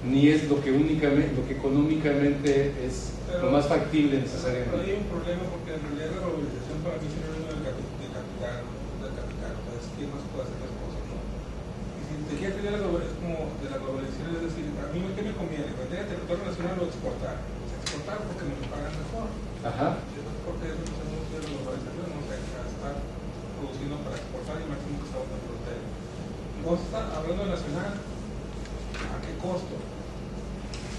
S2: ni es lo que económicamente es lo más factible necesariamente.
S5: Pero hay un problema porque en realidad la globalización para mí es sinónimo de capital, pues ¿qué más puede hacer las cosas, no? Y si te quieres tener es como de la globalización, es decir, a mí ¿qué me conviene? ¿Vender el territorio nacional o exportar? Pues exportar porque me lo pagan mejor.
S2: Ajá.
S5: Porque eso no es mucho de la globalización, no sé, estar produciendo para exportar y máximo que estamos en la frontera. Vos estás hablando de nacional, ¿a qué costo?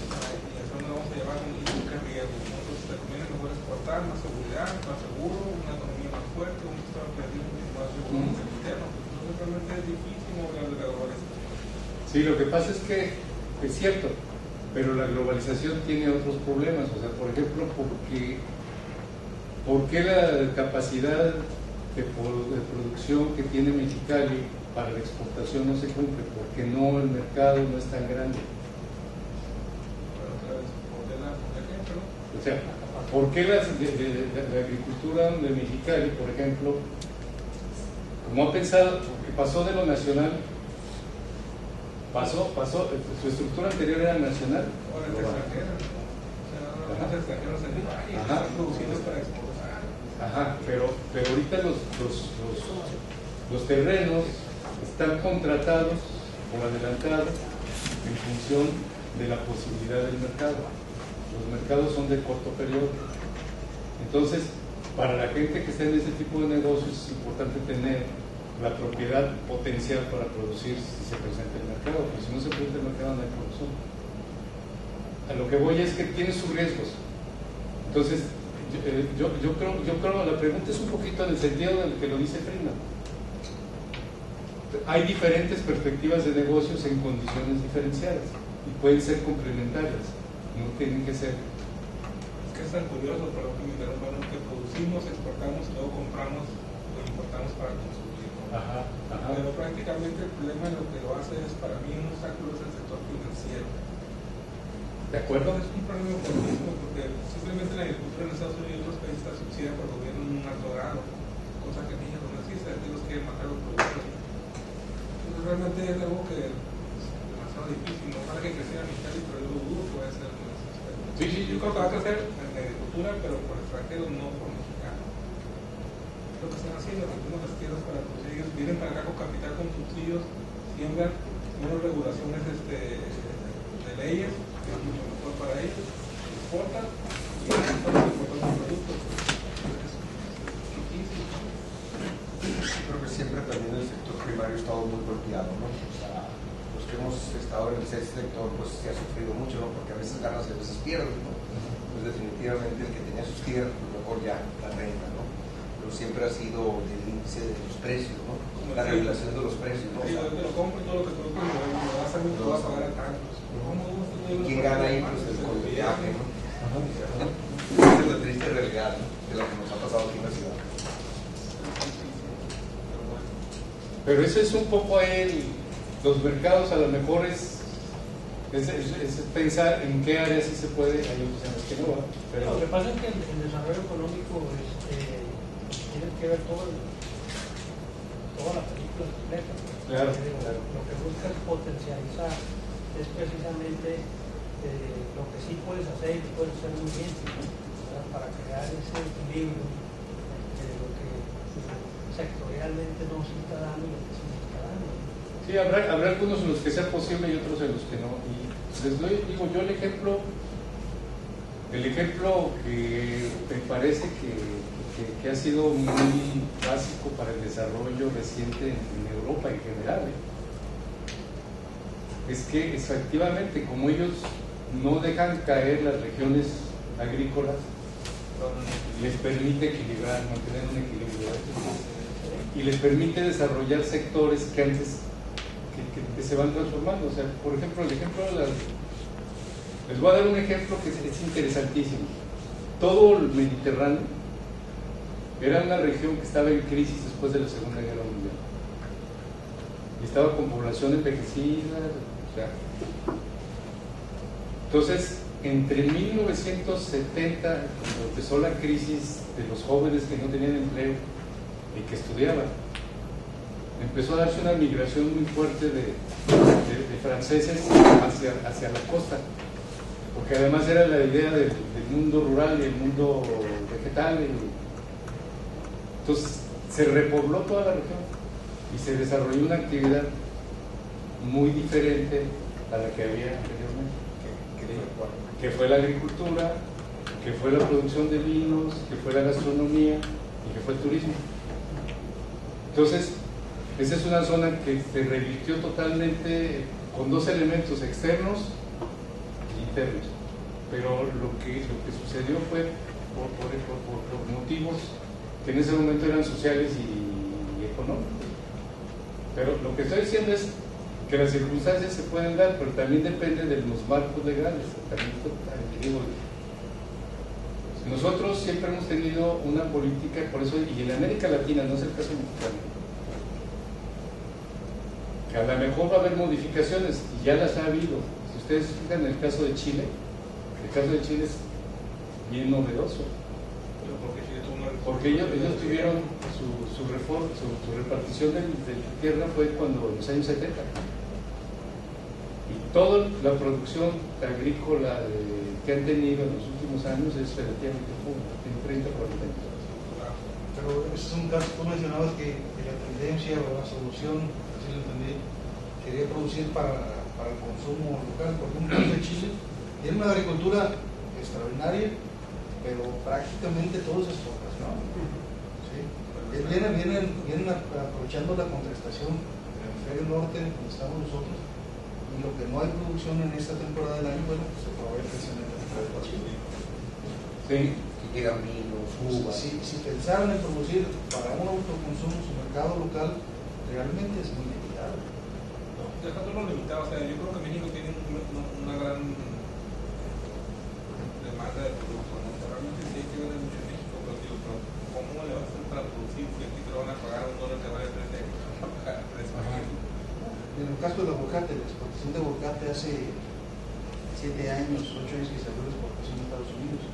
S5: Y eso no vamos a llevar un riesgo. Entonces te conviene mejor exportar, más seguridad, más seguro, una economía más fuerte, un sistema operativo más seguro en el interno. Entonces realmente es difícil hablar de la globalización.
S2: Sí, lo que pasa es que es cierto, pero la globalización tiene otros problemas. O sea, por ejemplo, ¿por qué la capacidad de producción que tiene Mexicali para la exportación no se cumple? Porque no, el mercado no es tan grande. O sea, ¿por qué la agricultura de Mexicali, por ejemplo, como ha pensado, porque pasó de lo nacional, su estructura anterior era nacional?
S5: Ahora es extranjera. O sea, ahora los extranjeros están produciendo para exportar.
S2: Ajá, pero ahorita los terrenos están contratados por adelantado en función de la posibilidad del mercado. Los mercados son de corto periodo. Entonces, para la gente que está en este tipo de negocios es importante tener la propiedad potencial para producir si se presenta el mercado, porque si no se presenta el mercado no hay producción. A lo que voy es que tiene sus riesgos. Entonces, yo creo la pregunta es un poquito en el sentido del que lo dice Friedman. Hay diferentes perspectivas de negocios en condiciones diferenciadas y pueden ser complementarias, no tienen que ser.
S5: Es que es tan curioso, pero que me interrumpan, que producimos, exportamos y luego compramos o importamos para consumir.
S2: Ajá.
S5: Pero prácticamente el problema lo que lo hace es, para mí, un obstáculo es el sector financiero.
S2: ¿De acuerdo?
S5: Es un problema importantísimo porque simplemente la agricultura en Estados Unidos y otros países está subsidiada por el gobierno en un alto grado, cosa que en México no existe, ellos quieren matar a los productores. Entonces realmente es algo que es demasiado difícil, ojalá que creciera Mexicali, pero yo dudo que vaya a ser un aspecto.
S2: Sí,
S5: yo creo que va a crecer en la agricultura, pero por extranjeros, no por mexicanos. lo que están haciendo, repartiendo las tierras para producir. Ellos vienen para acá con capital, con subsidios, siembran menos regulaciones de leyes, que es mucho mejor para ellos, exportan y exportan los productos.
S3: Creo que siempre también el sector primario ha estado muy golpeado, ¿no? O sea, los que hemos estado en ese sector, pues se ha sufrido mucho, ¿no? Porque a veces ganas y a veces pierdes, ¿no? Pues definitivamente el que tenía sus tierras, pues mejor ya la renta, ¿no? Pero siempre ha sido el índice de los precios, ¿no? La regulación de los precios, ¿no?
S5: Sí, yo te lo compro y todo lo que produzco lo vas a hacer, lo vas a pagar a tantos.
S3: ¿Y quién gana ahí? Pues el colombiano, ¿no? Esa es la triste realidad, ¿no? De lo que nos ha pasado aquí en la ciudad.
S2: Pero eso es un poco los mercados a lo mejor es pensar en qué áreas sí se puede, hay otras en las que no. Pero
S6: lo que pasa es que el desarrollo económico tiene que ver toda la película completa.
S2: Claro.
S6: Lo que busca es potencializar, es precisamente lo que sí puedes hacer y puedes hacer muy bien, ¿verdad? Para crear ese equilibrio entre lo que sectorialmente no se está dando y lo que sí se está dando.
S2: sí, habrá algunos en los que sea posible y otros en los que no. Y les digo yo el ejemplo que me parece que ha sido muy básico para el desarrollo reciente en Europa en general, es que efectivamente, como ellos no dejan caer las regiones agrícolas, les permite equilibrar, mantener un equilibrio, y les permite desarrollar sectores que antes que se van transformando. O sea, por ejemplo, el ejemplo de les voy a dar un ejemplo que es interesantísimo. Todo el Mediterráneo era una región que estaba en crisis después de la Segunda Guerra Mundial y estaba con población envejecida, o sea. Entonces, entre 1970, cuando empezó la crisis de los jóvenes que no tenían empleo y que estudiaban, empezó a darse una migración muy fuerte de franceses hacia la costa, porque además era la idea del mundo rural y el mundo vegetal, entonces se repobló toda la región y se desarrolló una actividad muy diferente a la que había anteriormente, que fue la agricultura, que fue la producción de vinos, que fue la gastronomía y que fue el turismo. Entonces, esa es una zona que se revirtió totalmente con dos elementos externos e internos. Pero lo que sucedió fue por motivos que en ese momento eran sociales y económicos. Pero lo que estoy diciendo es que las circunstancias se pueden dar, pero también depende de los marcos legales. Nosotros siempre hemos tenido una política, por eso, y en América Latina, no es el caso mexicano, que a lo mejor va a haber modificaciones, y ya las ha habido. Si ustedes fijan en el caso de Chile, el caso de Chile es bien novedoso, porque ellos tuvieron su reforma, su repartición de tierra fue cuando en los años 70, y toda la producción agrícola que han tenido en los últimos años es relativamente poca, en 30 o 40 años.
S1: Pero ese es un caso, tú mencionabas que la tendencia o la solución, así lo entendí, quería producir para el consumo local. Por ejemplo, en Chile tiene una agricultura extraordinaria, pero prácticamente todo es exportación. ¿Sí? Vienen aprovechando la contrastación del hemisferio norte, donde estamos nosotros, y lo que no hay producción en esta temporada del año, bueno, se provee precisamente de Chile.
S2: Sí.
S3: Llegan vinos, uvas.
S1: Si pensaran en producir para un autoconsumo su mercado local, realmente es muy limitado.
S5: Dejándolo limitado, o sea, yo creo que México tiene una gran demanda de producto, ¿no? Realmente sí hay que vender mucho en México, pero digo, ¿cómo le vas a hacer para producir? Si aquí te lo van a pagar $1 que vale 3 euros.
S1: En el caso del aguacate, la exportación de aguacate hace 7 años, 8 años que se abrió la exportación de Estados Unidos.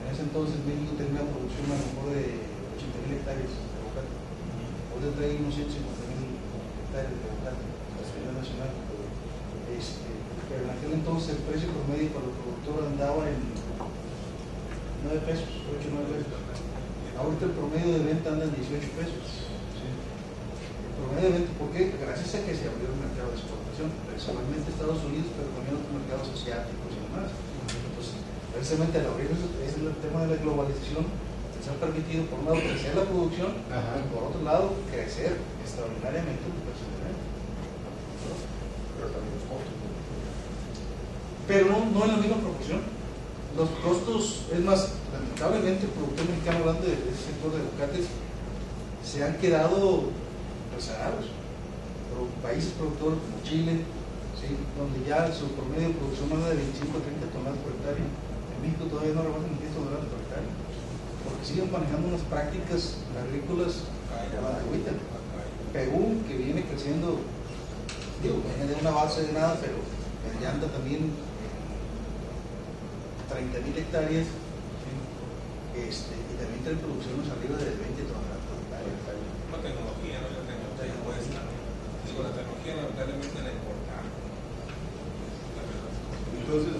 S1: En ese entonces México tenía una producción a lo mejor de 80.000 hectáreas de aguacate. Hoy trae unos 150.000 hectáreas de aguacate a nivel nacional. Pero en aquel entonces el precio promedio para el productor andaba en 9 pesos, 8 o 9 pesos. Ahorita el promedio de venta anda en 18 pesos. ¿Sí? El promedio de venta, ¿por qué? Gracias a que se abrió el mercado de exportación, principalmente Estados Unidos, pero también otros mercados asiáticos y demás. Entonces, precisamente al abrir el tema de la globalización, se ha permitido, por un lado, crecer la producción, y por otro lado, crecer extraordinariamente el personal.
S3: Pero también los costos.
S1: Pero no en la misma proporción. Los costos, es más, lamentablemente el productor mexicano, hablando de ese sector de aguacates, se han quedado rezagados. Países productores como Chile, ¿sí? Donde ya su promedio de producción anda de 25 a 30 toneladas por hectárea. En México todavía no rebasan 10 toneladas por hectárea, porque siguen manejando unas prácticas agrícolas a la agüita. Perú, que viene creciendo, digo, viene de una base de nada, pero ya anda también 30.000 hectáreas, ¿sí? Y también trae producciones arriba de 20 toneladas por hectárea.
S5: La tecnología, ¿no? La tecnología cuesta. Digo, la tecnología lamentablemente la importamos.
S7: Entonces,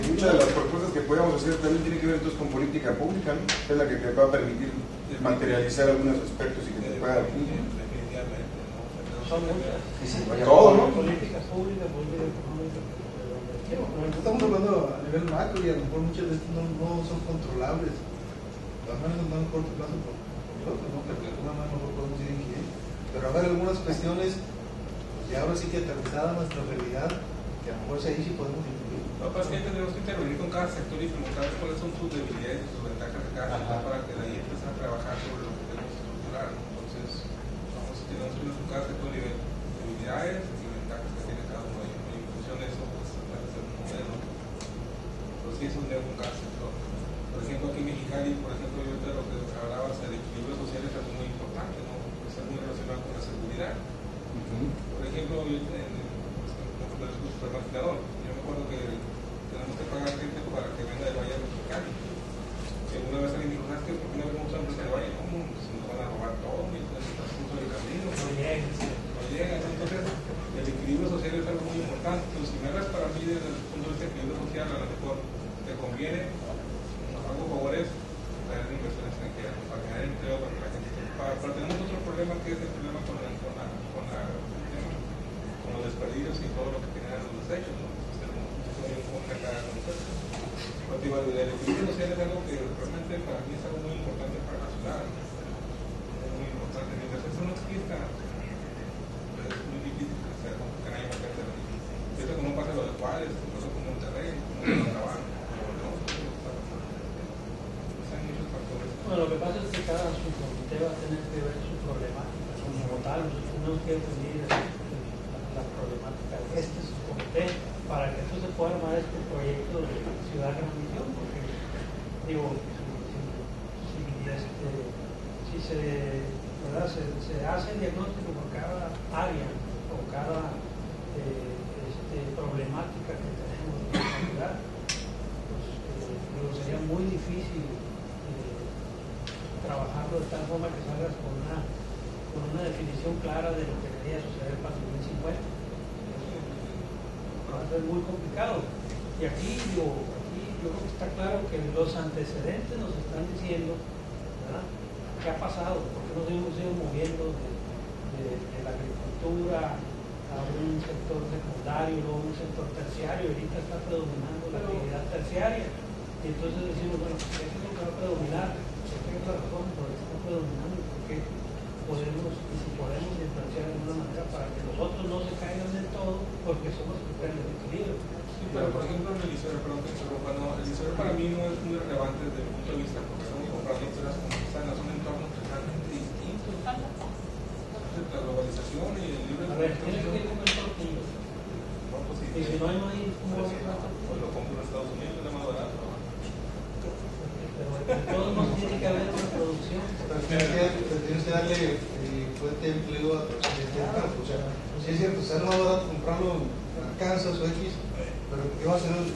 S7: muchas de las propuestas que podamos hacer también tienen que ver entonces con política pública, ¿no? Es la que te va a permitir materializar algunos aspectos y que te pueda...
S5: Definitivamente, ¿no?
S6: Son muchas.
S7: Todo, ¿no?
S6: Políticas públicas, política económica.
S1: Estamos hablando a nivel macro y a lo mejor muchas de estas no son controlables. Las manos no en corto plazo por nosotros, ¿no? Porque de alguna manera no lo podemos dirigir. Pero a ver, algunas cuestiones, pues ya ahora sí que aterrizada nuestra realidad, que a lo mejor ahí sí podemos influir.
S5: Lo que pasa es que tenemos que intervenir con cada sector y preguntar cuáles son sus debilidades y sus ventajas de cada sector para que de ahí empezar a trabajar sobre lo que tenemos que estructurar. Entonces, tenemos que en cada sector nivel debilidades y ventajas que tiene cada uno de ellos. Y en función de eso, pues, para hacer un modelo. Pues sí, es un modelo con cada sector. Por ejemplo, aquí en Mexicali, por ejemplo, yo de lo que hablabas del equilibrio social es algo muy importante, ¿no? Está muy relacionado con la seguridad. Por ejemplo, yo el supermercador, yo me acuerdo que tenemos que pagar gente para que venga del Valle de Mexicali. Que una vez alguien dijo, ¿sabes qué? ¿Por qué no vemos hombres del Valle? ¿Cómo? Se nos van a robar todo, y estás justo del camino. No llegan. Entonces, el equilibrio social es algo muy importante. Entonces, si me hablas para mí desde el punto de vista de equilibrio social, a lo mejor te conviene, hago favores, traer inversión extranjera, para generar empleo, para que la gente pero tenemos otro problema que es el problema con los desperdicios y todo lo que generan los desechos, ¿no? El equilibrio social es algo que realmente para mí es algo muy importante para la ciudad, muy importante. Mientras eso no exista, es muy difícil crecer, porque nadie va a crecer. Eso como pasa lo de Juárez, eso como Monterrey, como en Trabajo.
S6: Bueno, lo que pasa es que cada subcomité va a tener que ver su problemática, como tal, nosotros tenemos que definir la problemática de este subcomité para que esto se pueda armar este proyecto de ciudad gran misión, porque digo, si se hace el diagnóstico por cada área o cada problemática que tenemos en la ciudad, pues sería muy difícil trabajarlo de tal forma que salgas con una definición clara de lo que debería suceder para el 2050. Va a ser muy complicado. Y aquí yo creo que está claro que los antecedentes nos están diciendo, ¿verdad?, qué ha pasado, porque nos hemos ido moviendo de la agricultura a un sector secundario, luego a un sector terciario, y ahorita está predominando la actividad terciaria. Y entonces decimos, bueno, ¿qué es lo que va a predominar? ¿Qué es la razón por la que está predominando? ¿Por qué podemos, y si podemos influenciar de alguna manera para que los otros no se caigan del todo, porque somos criterios de equilibrio?
S5: Sí, pero por ejemplo en el liceo, perdón que interrumpa, no, el liceo para mí no es muy relevante desde mi punto de vista, porque estamos comprando empresas como Cristana, son entornos totalmente distintos. La globalización y el libre...
S6: A ver, tienes que comer tortillas.
S5: No, pues sí.
S6: Y si no hay maíz, ¿cómo vas a comprar?
S5: Pues lo compro en Estados Unidos, es más barato.
S6: Pero de todos modos tiene que haber una producción.
S1: Pero tienes que darle fuente de empleo a los clientes del campo. O sea, sí es cierto, sale más barato comprarlo en Arkansas o X, pero ¿qué va a hacer el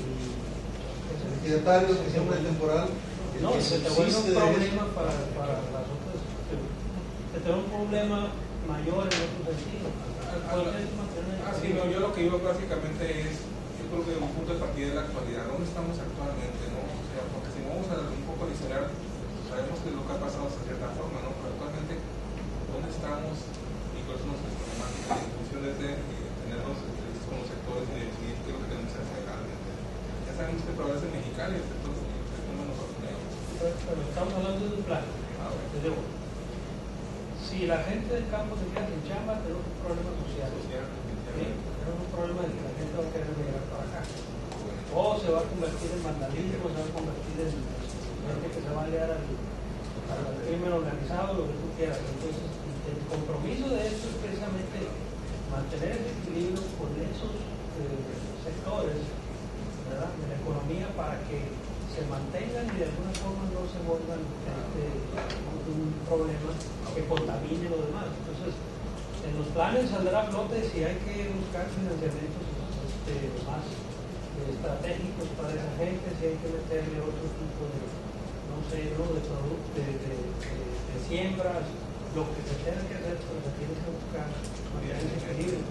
S1: ejidatario que siempre es temporal?
S6: No, se te vuelve un problema para las otras. Se te vuelve un problema mayor en otro sentido.
S5: Sí, no, yo lo que digo básicamente es, yo creo que un punto de partida es la actualidad, ¿dónde estamos actualmente? ¿No? O sea, porque si vamos a un poco a adicionar, sabemos que lo que ha
S6: pero estamos hablando de un plan. Si la gente del campo se queda sin chamba, tenemos un problema social. Tenemos un problema de que la gente va a querer migrar para acá. O se va a convertir en vandalismo, se va a convertir en gente que se va a liar al crimen organizado, lo que tú quieras. Entonces, el compromiso de esto es precisamente mantener el equilibrio con esos sectores, ¿verdad?, de la economía, para que se mantengan y de alguna forma no se vuelvan un problema que contamine lo demás. Entonces, en los planes saldrá a flote si hay que buscar financiamientos más estratégicos para esa gente, si hay que meterle otro tipo de, no sé, ¿no?, de productos, de siembras, lo que se tenga que hacer, pero se tiene que buscar mantener ese equilibrio.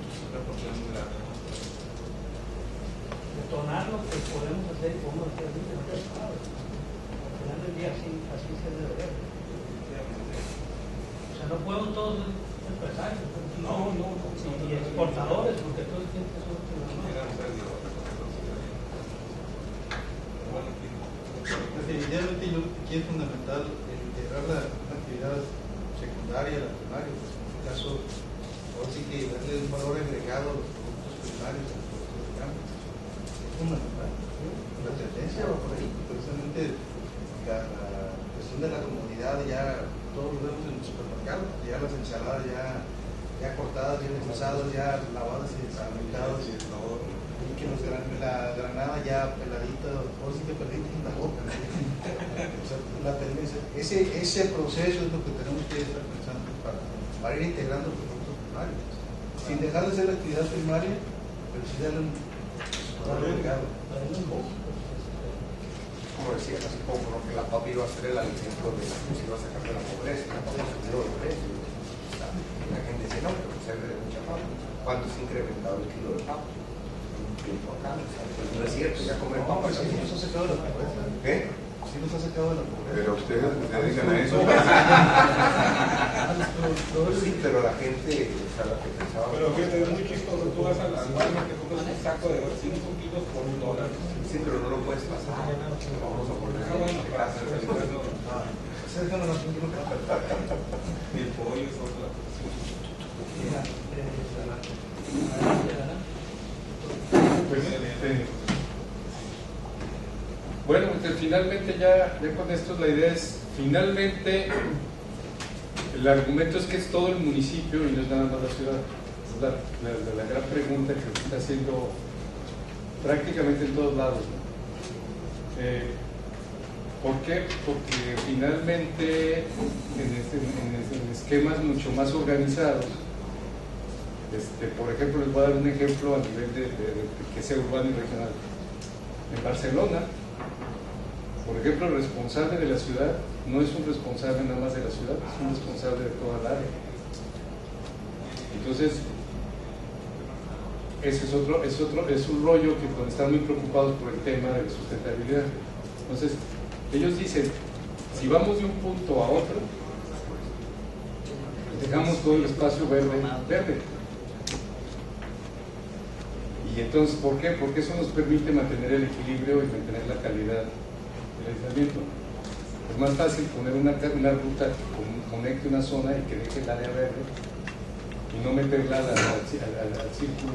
S6: Detonar lo que podemos hacer y podemos hacer bien, no es claro. Al final del día así se debe ver. O sea, no podemos todos ser empresarios, y exportadores, porque todos tienen que ser
S1: Definitivamente yo creo que aquí es fundamental integrar la actividad secundaria, la primaria, pues en este caso, ahora sí que darle un valor agregado a los productos primarios, a los productos de campo. Es fundamental. La tendencia va por ahí, precisamente la cuestión de la comodidad, ya todos lo vemos en el supermercado, ya las ensaladas ya cortadas, ya desguasadas, ya lavadas y desalmentadas, y que la granada ya peladita, o sí que peladita en la boca, ¿no? O sea, la tendencia, ese proceso es lo que tenemos que estar pensando para ir integrando los productos primarios, sin dejar de ser la actividad primaria, pero sí darle un valor agregado.
S3: Como decían, así como que la papa iba a ser el ejemplo de la que se iba a sacar de la pobreza, la papa subió de precio. La gente dice, no, pero se ve de mucha papa. ¿Cuánto se ha incrementado el kilo de papa? Pues no es cierto, ya comer papa.
S1: Sí, nos ha sacado de la pobreza.
S3: ¿Qué?
S1: Sí, nos ha sacado de la pobreza.
S7: Pero ustedes se dedican a eso.
S3: Sí, pero la gente, o sea, la que pensaba.
S5: Pero fíjate, es muy chistoso. Tú vas al Walmart, te compras un saco de 5 kilos por $1.
S3: Sí, pero no lo puedes pasar. Vamos a poner
S5: Bueno, para hacer el resto.
S1: Acércanos a un grupo.
S5: Y el pollo es otra.
S2: Bueno, pues finalmente ya con esto la idea es, finalmente el argumento es que es todo el municipio y no es nada más la ciudad. Es la gran pregunta que se está haciendo prácticamente en todos lados, ¿no? ¿Por qué? Porque finalmente en esquemas mucho más organizados, por ejemplo, les voy a dar un ejemplo a nivel de que sea urbano y regional. En Barcelona, por ejemplo, el responsable de la ciudad no es un responsable nada más de la ciudad, es un responsable de toda el área. Entonces, ese es un rollo que están muy preocupados por el tema de la sustentabilidad. Entonces, ellos dicen, si vamos de un punto a otro, dejamos todo el espacio verde. Y entonces, ¿por qué? Porque eso nos permite mantener el equilibrio y mantener la calidad del aislamiento. Es más fácil poner una ruta que conecte una zona y que deje el área verde y no meterla al círculo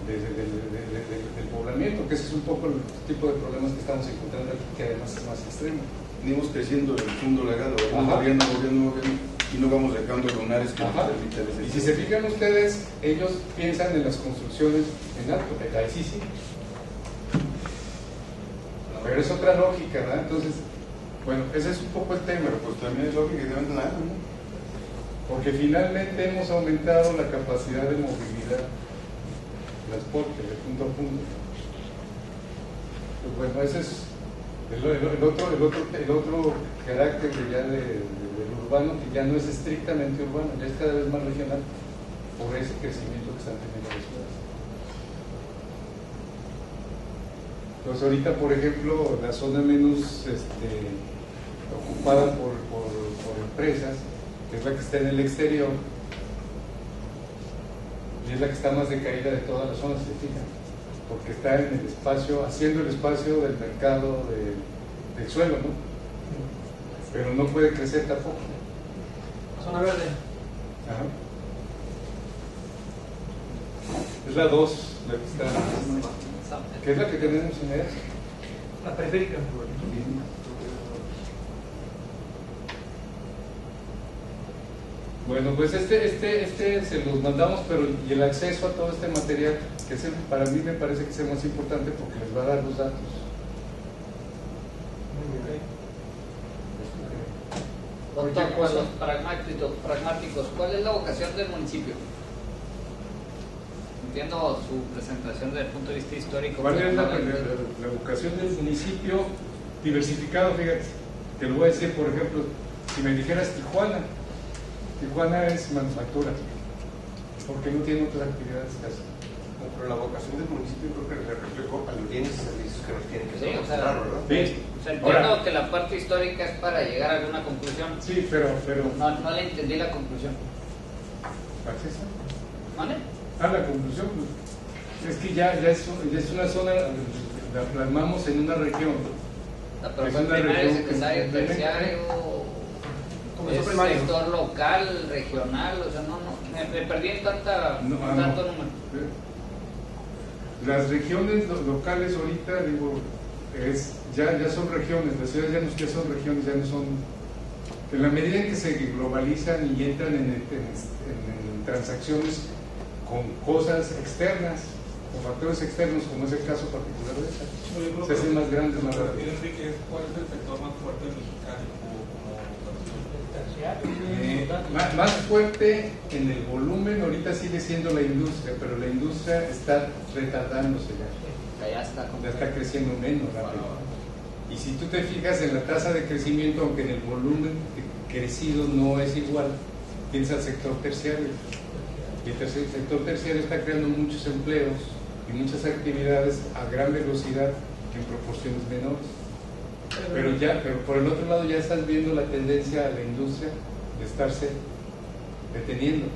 S2: del poblamiento, que ese es un poco el tipo de problemas que estamos encontrando aquí, que además es más extremo.
S7: Venimos creciendo en el fondo legal, moviendo, y no vamos dejando lunares que nos permitan ese.
S2: Y si se fijan ustedes, ellos piensan en las construcciones en alto, ahí sí. Pero es otra lógica, ¿verdad? Entonces, bueno, ese es un poco el tema.
S7: Pero pues también es lógico que deben nada, ¿no?
S2: Porque finalmente hemos aumentado la capacidad de movilidad, transporte de punto a punto. Pues bueno, ese es el otro carácter del urbano, que ya no es estrictamente urbano, ya es cada vez más regional por ese crecimiento que están teniendo las ciudades. Entonces ahorita, por ejemplo, la zona menos ocupada por empresas, que es la que está en el exterior, y es la que está más decaída de todas las zonas, se fijan, porque está en el espacio, haciendo el espacio del mercado el suelo, ¿no? Pero no puede crecer tampoco.
S6: Zona verde.
S2: Ajá. Es la 2, la que está, que es la que tenemos en el.
S6: La periférica.
S2: Bueno, pues este se los mandamos, pero y el acceso a todo este material, que es para mí me parece que es el más importante porque les va a dar los datos.
S9: Doctor, pues los pragmáticos, ¿cuál es la vocación del municipio? Entiendo su presentación desde el punto de vista histórico.
S2: ¿Cuál es la vocación del municipio? Diversificado, fíjate. Te lo voy a decir, por ejemplo, si me dijeras Tijuana. Tijuana es manufactura, porque no tiene otras actividades casi.
S3: Pero la vocación del municipio creo que le reflejó a los bienes y servicios que nos tienen que
S9: sí,
S3: mostrar, ¿verdad?
S2: Sí.
S9: O sea, entiendo que la parte histórica es para llegar a alguna conclusión.
S2: Sí, pero...
S9: No le entendí la conclusión.
S2: ¿Acceso?
S9: ¿Vale?
S2: La conclusión, pues, es que ya es una zona, la plasmamos en una región.
S9: Pero
S2: Es
S9: fue
S2: una
S9: primario,
S2: región
S9: secundario,
S2: que
S9: terciario,
S3: Comenzó
S9: es
S3: primario.
S9: sector local, regional, o sea, me perdí en tanto número.
S2: Las regiones locales ahorita, digo, ya son regiones, las ciudades ya son regiones, ya no son... En la medida en que se globalizan y entran en transacciones con cosas externas, con factores externos, como es el caso particular de esta, se hacen más grandes, más rápido.
S5: Enrique, ¿cuál es el sector más fuerte de Mexicali
S2: Más fuerte en el volumen ahorita sigue siendo la industria, pero la industria está retardándose ya.
S9: Ya
S2: está creciendo menos rápido. Y si tú te fijas en la tasa de crecimiento, aunque en el volumen crecido no es igual, tienes al sector terciario. Y el sector terciario está creando muchos empleos y muchas actividades a gran velocidad en proporciones menores. Pero por el otro lado ya estás viendo la tendencia a la industria de estarse deteniendo.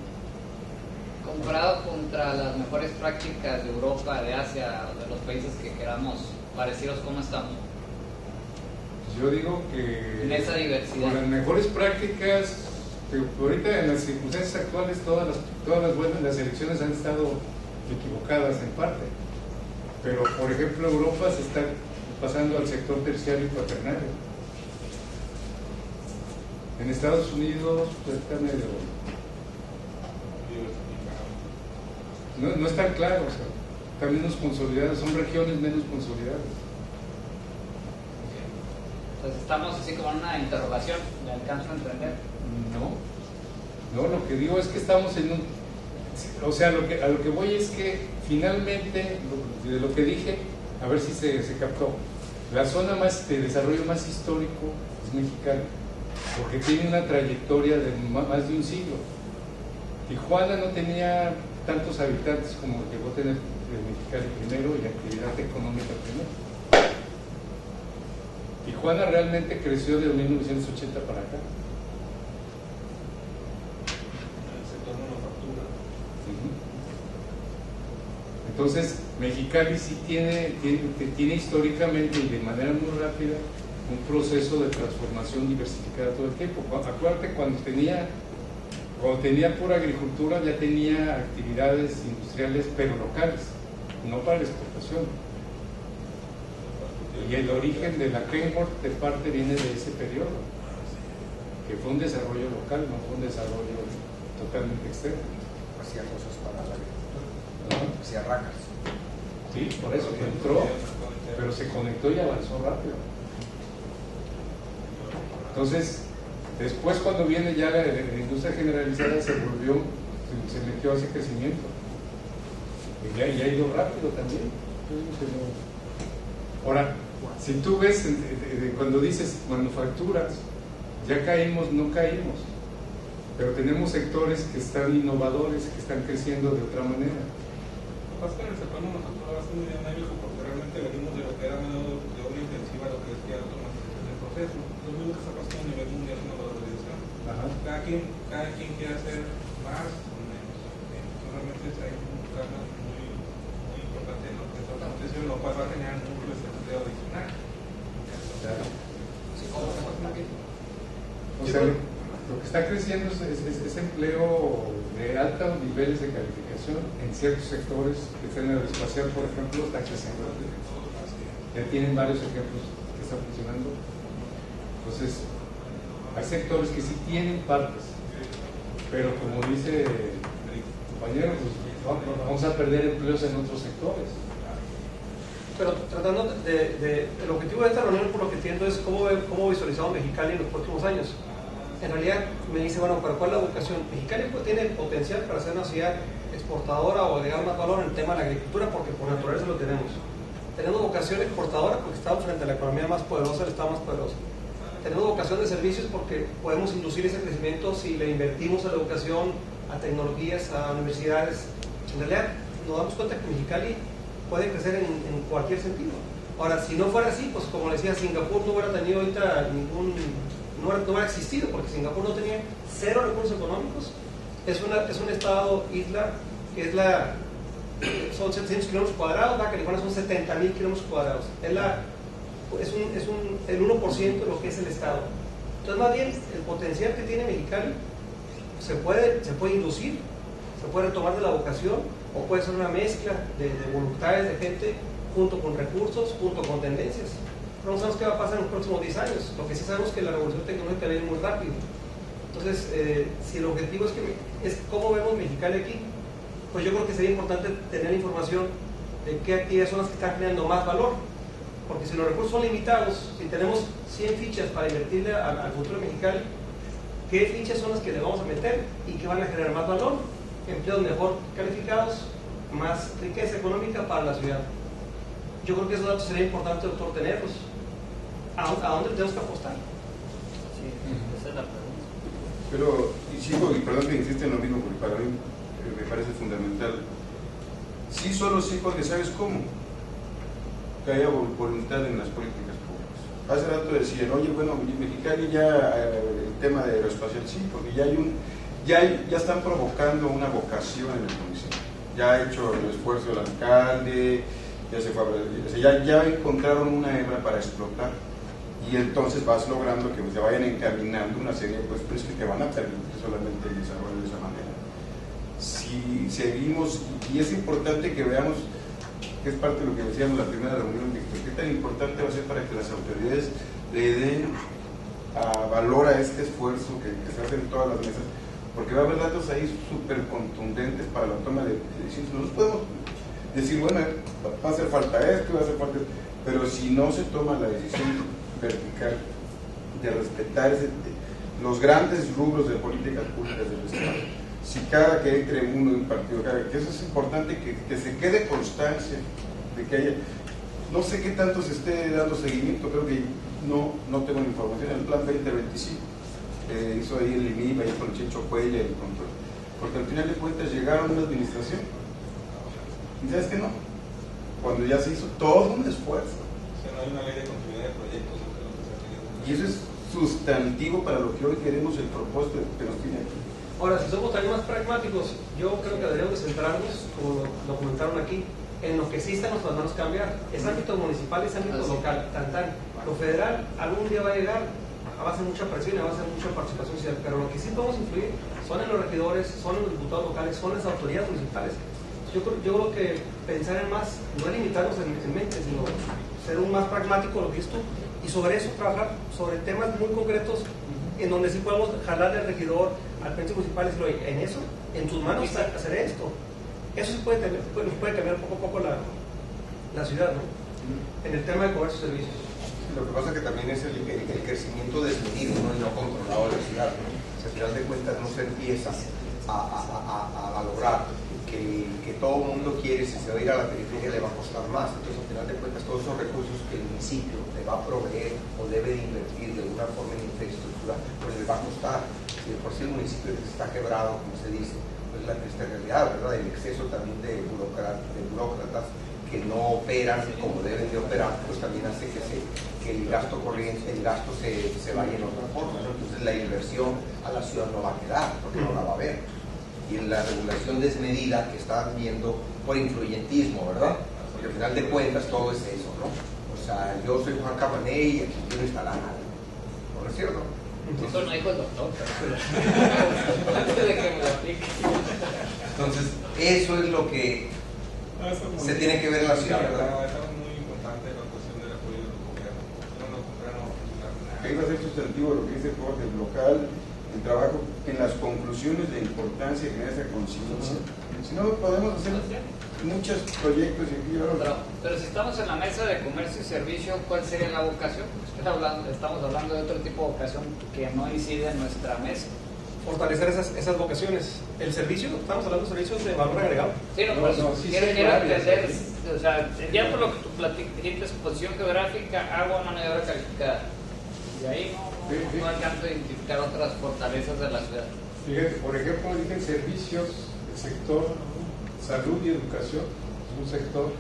S9: Comparado contra las mejores prácticas de Europa, de Asia, de los países que queramos parecidos, ¿cómo estamos?
S2: Yo digo que
S9: en esa diversidad,
S2: con las mejores prácticas, ahorita en las circunstancias actuales todas las buenas, las elecciones han estado equivocadas en parte, pero por ejemplo Europa se está pasando al sector terciario y cuaternario. En Estados Unidos pues está medio... No es tan claro, o sea, están menos consolidadas, son regiones menos consolidadas.
S9: Entonces estamos así como en una interrogación, ¿me alcanzo a entender?
S2: No, lo que digo es que estamos en un... O sea, a lo que voy es que finalmente, de lo que dije, a ver si se captó, la zona de desarrollo más histórico es Mexicali, porque tiene una trayectoria de más de un siglo. Tijuana no tenía tantos habitantes como llegó a tener Mexicali primero y actividad económica primero. Tijuana realmente creció de 1980 para acá.
S5: El sector manufactura.
S2: Entonces, Mexicali sí tiene históricamente y de manera muy rápida un proceso de transformación diversificada todo el tiempo. Acuérdate, cuando tenía pura agricultura ya tenía actividades industriales pero locales, no para la exportación. Y el origen de la Kenworth de parte viene de ese periodo, que fue un desarrollo local, no fue un desarrollo totalmente externo.
S3: Hacía cosas para la agricultura, hacía racas.
S2: Sí, por eso entró, pero se conectó y avanzó rápido. Entonces, después cuando viene ya la industria generalizada se metió a ese crecimiento. Y ha ido rápido también. Ahora, si tú ves, cuando dices manufacturas, ya caímos, no caímos, pero tenemos sectores que están innovadores, que están creciendo de otra manera.
S5: Lo que pasa es que en el sector manufactura va a ser muy dinámico porque realmente venimos de lo que era mano de obra intensiva a lo que es ya automatización del proceso. Lo mismo que está pasando a nivel mundial con la valorización. Cada quien quiere hacer más o menos. Realmente hay un cambio muy importante en lo que es la automatización, lo cual va a generar un núcleo de empleo adicional.
S2: Claro. Lo que está creciendo es empleo de altos niveles de calificación en ciertos sectores. En el aeroespacial, por ejemplo, está creciendo. Ya tienen varios ejemplos que están funcionando. Entonces, hay sectores que sí tienen partes, pero como dice el compañero, pues, vamos a perder empleos en otros sectores.
S1: Pero tratando el objetivo de esta reunión, por lo que entiendo, es cómo visualizamos Mexicali en los próximos años. En realidad me dice, bueno, ¿para cuál es la vocación? Mexicali pues, tiene potencial para ser una ciudad exportadora o agregar más valor en el tema de la agricultura, porque por naturaleza lo tenemos. Tenemos vocación exportadora porque estamos frente a la economía más poderosa, el Estado más poderoso. Tenemos vocación de servicios porque podemos inducir ese crecimiento si le invertimos a la educación, a tecnologías, a universidades. En realidad nos damos cuenta que Mexicali puede crecer en cualquier sentido. Ahora, si no fuera así, pues como decía, Singapur no hubiera tenido ahorita no hubiera existido, porque Singapur no tenía cero recursos económicos. Es un estado, isla, que es son 700 kilómetros cuadrados, Baja California son 70,000 kilómetros cuadrados. Es el 1% de lo que es el estado. Entonces, más bien, el potencial que tiene Mexicali se puede inducir, se puede retomar de la vocación, o puede ser una mezcla de voluntades de gente junto con recursos, junto con tendencias. Pero no sabemos qué va a pasar en los próximos 10 años. Lo que sí sabemos es que la revolución tecnológica viene muy rápido. Entonces, si el objetivo es cómo vemos Mexicali aquí, pues yo creo que sería importante tener información de qué actividades son las que están generando más valor. Porque si los recursos son limitados, si tenemos 100 fichas para invertirle al futuro de Mexicali, ¿qué fichas son las que le vamos a meter y que van a generar más valor? Empleos mejor calificados, más riqueza económica para la ciudad. Yo creo que esos datos sería importante, doctor, tenerlos. ¿A dónde tenemos que apostar?
S9: Sí, esa es la pregunta.
S7: Pero, y perdón que insiste en lo mismo, porque para mí me parece fundamental. Sí, solo sí, porque ¿sabes cómo? Que haya voluntad en las políticas públicas. Hace rato decían, oye, bueno, Mexicali ya, el tema de aeroespacial, sí, porque ya están provocando una vocación en el municipio. Ya ha hecho el esfuerzo el alcalde, ya se fue a, ya encontraron una hebra para explotar, y entonces vas logrando que se vayan encaminando una serie de cuestiones que te van a permitir solamente el desarrollo de esa manera. Si seguimos, y es importante que veamos, que es parte de lo que decíamos en la primera reunión, de qué tan importante va a ser para que las autoridades le den valor a este esfuerzo que se hace en todas las mesas, porque va a haber datos ahí súper contundentes para la toma de decisiones. Nosotros podemos decir, bueno, va a hacer falta esto, va a hacer falta esto, pero si no se toma la decisión vertical de respetar los grandes rubros de políticas públicas del Estado, si cada que entre uno de un partido, que eso es importante, que se quede constancia de que haya, no sé qué tanto se esté dando seguimiento, creo que no tengo la información, el plan 2025 hizo ahí el INIB, ahí con Checho Cuella y el control, porque al final de cuentas llegaron a una administración, y ¿sabes qué no? Cuando ya se hizo todo un esfuerzo.
S5: O sea, no hay una ley de continuidad de proyectos, ¿no?
S7: Y eso es sustantivo para lo que hoy queremos, el propósito que nos tiene aquí.
S1: Ahora, si somos también más pragmáticos, yo creo que deberíamos de centrarnos, como lo comentaron aquí, en lo que sí está en nuestras manos cambiar. Es ámbito municipal, es ámbito local, tan. Lo federal algún día va a llegar, va a ser mucha presión y va a ser mucha participación social, pero lo que sí podemos influir son en los regidores, son en los diputados locales, son en las autoridades municipales. Yo creo que pensar en más, no limitarnos en mente, sino ser un más pragmático, lo que es tú, y sobre eso trabajar, sobre temas muy concretos, en donde sí podemos jalarle al regidor, al presidente municipal, y decirlo, en eso, en tus manos hacer esto. Eso sí puede cambiar poco a poco la ciudad, ¿no? En el tema de comercio y servicios.
S3: Lo que pasa es que también es el crecimiento desmedido, ¿no? Y no controlado de la ciudad, ¿no? O sea, al final de cuentas no se empieza a valorar que todo el mundo quiere, si se va a ir a la periferia le va a costar más. Entonces, al final de cuentas, todos esos recursos que el municipio le va a proveer o debe de invertir de alguna forma en infraestructura, pues le va a costar. Si de por sí el municipio está quebrado, como se dice, pues la triste realidad, ¿verdad? El exceso también de burócratas que no operan como deben de operar, pues también hace que el gasto corriente, el gasto se vaya en otra forma, ¿no? Entonces la inversión a la ciudad no va a quedar, porque no la va a haber. Y en la regulación desmedida que están viendo por influyentismo, ¿verdad? Porque al final de cuentas todo es eso, ¿no? O sea, yo soy Juan Camaney y aquí quiero instalar algo, ¿no es cierto?
S9: Eso no dijo el doctor, pero antes de que me lo aplique.
S3: Entonces, eso es lo que se tiene que ver en la ciudad, ¿verdad?
S5: Es muy importante la cuestión del apoyo del gobierno.
S7: Ahí va a ser sustantivo lo que dice Jorge, el local, el trabajo en las conclusiones de importancia y generar esa conciencia. Si no, podemos hacer muchos proyectos y aquí
S9: pero si estamos en la mesa de comercio y servicio, ¿cuál sería la vocación? Estamos hablando de otro tipo de vocación que no incide en nuestra mesa.
S1: Fortalecer esas vocaciones. El servicio, estamos hablando de servicios de valor agregado.
S9: Sí, no, pues, quiero entender, o sea, ya por lo que tú dijiste, exposición geográfica, agua, mano de obra calificada. Y ahí no alcanzo a identificar otras fortalezas de la ciudad.
S2: Fíjate, por ejemplo, dije servicios, el sector salud y educación, es un sector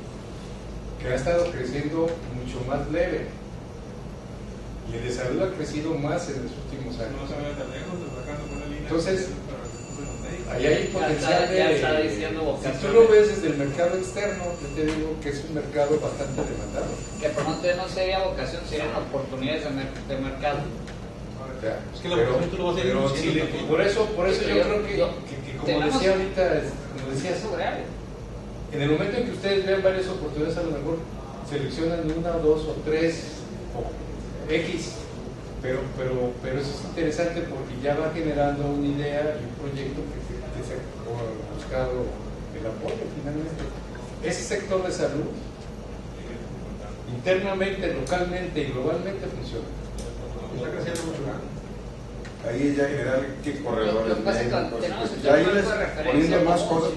S2: que ha estado creciendo mucho más leve. Y el de salud ha crecido más en los últimos años. Entonces, ahí hay potencial
S9: ya está diciendo vocación.
S2: Si tú lo ves desde el mercado externo, yo te digo que es un mercado bastante demandado.
S9: Que por no sería vocación, serían oportunidades de mercado.
S1: Es que la vocación tú lo vas a ir diciendo.
S2: Por eso yo creo que como decía ahorita, como decía
S9: sobre algo.
S2: en el momento en que ustedes vean varias oportunidades, a lo mejor seleccionan una, dos o tres o X, pero eso es interesante porque ya va generando una idea y un proyecto que se ha buscado el apoyo finalmente. Ese sector de salud, internamente, localmente y globalmente funciona.
S1: Está creciendo mucho.
S7: Ahí ya generar qué corredores,
S9: ya
S7: irles poniendo más cosas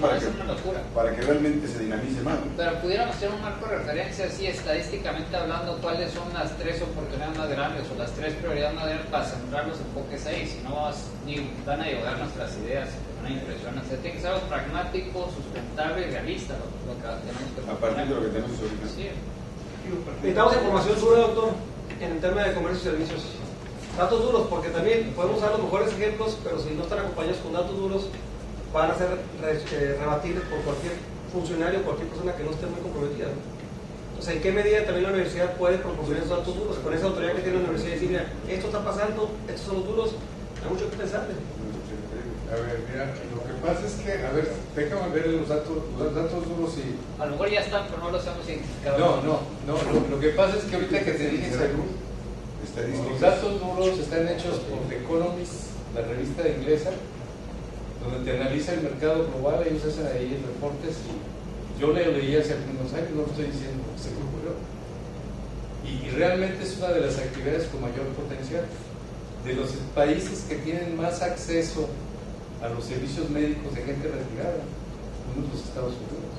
S7: para que realmente se dinamice más.
S9: Pero pudiéramos hacer un marco de referencia así estadísticamente hablando cuáles son las tres oportunidades más grandes o las tres prioridades más grandes para centrar los enfoques ahí, si no van a llevar nuestras ideas, una impresión, o sea, tiene que ser algo pragmático, sustentable y realista lo que tenemos que
S7: a partir de lo que tenemos ahorita.
S9: Sí.
S1: Necesitamos información dura, doctor, en el tema de comercio y servicios. Datos duros, porque también podemos usar los mejores ejemplos, pero si no están acompañados con datos duros, van a ser rebatibles por cualquier funcionario o cualquier persona que no esté muy comprometida, ¿no? O sea, ¿en qué medida también la universidad puede proporcionar esos datos duros? Con esa autoridad que tiene la universidad y decir, mira, esto está pasando, estos son los duros, hay mucho que pensar.
S2: A ver, mira, lo que pasa es que, a ver, déjame ver los datos duros y...
S9: A lo mejor ya están, pero no los hemos identificado.
S2: No, lo que pasa es que ahorita que te dije salud, los datos duros están hechos por The Economist, la revista inglesa, donde te analiza el mercado global, ellos hacen ahí reportes y yo lo leí hace algunos años, no lo estoy diciendo, se me ocurrió. Y realmente es una de las actividades con mayor potencial. De los países que tienen más acceso a los servicios médicos de gente retirada, uno de los Estados Unidos.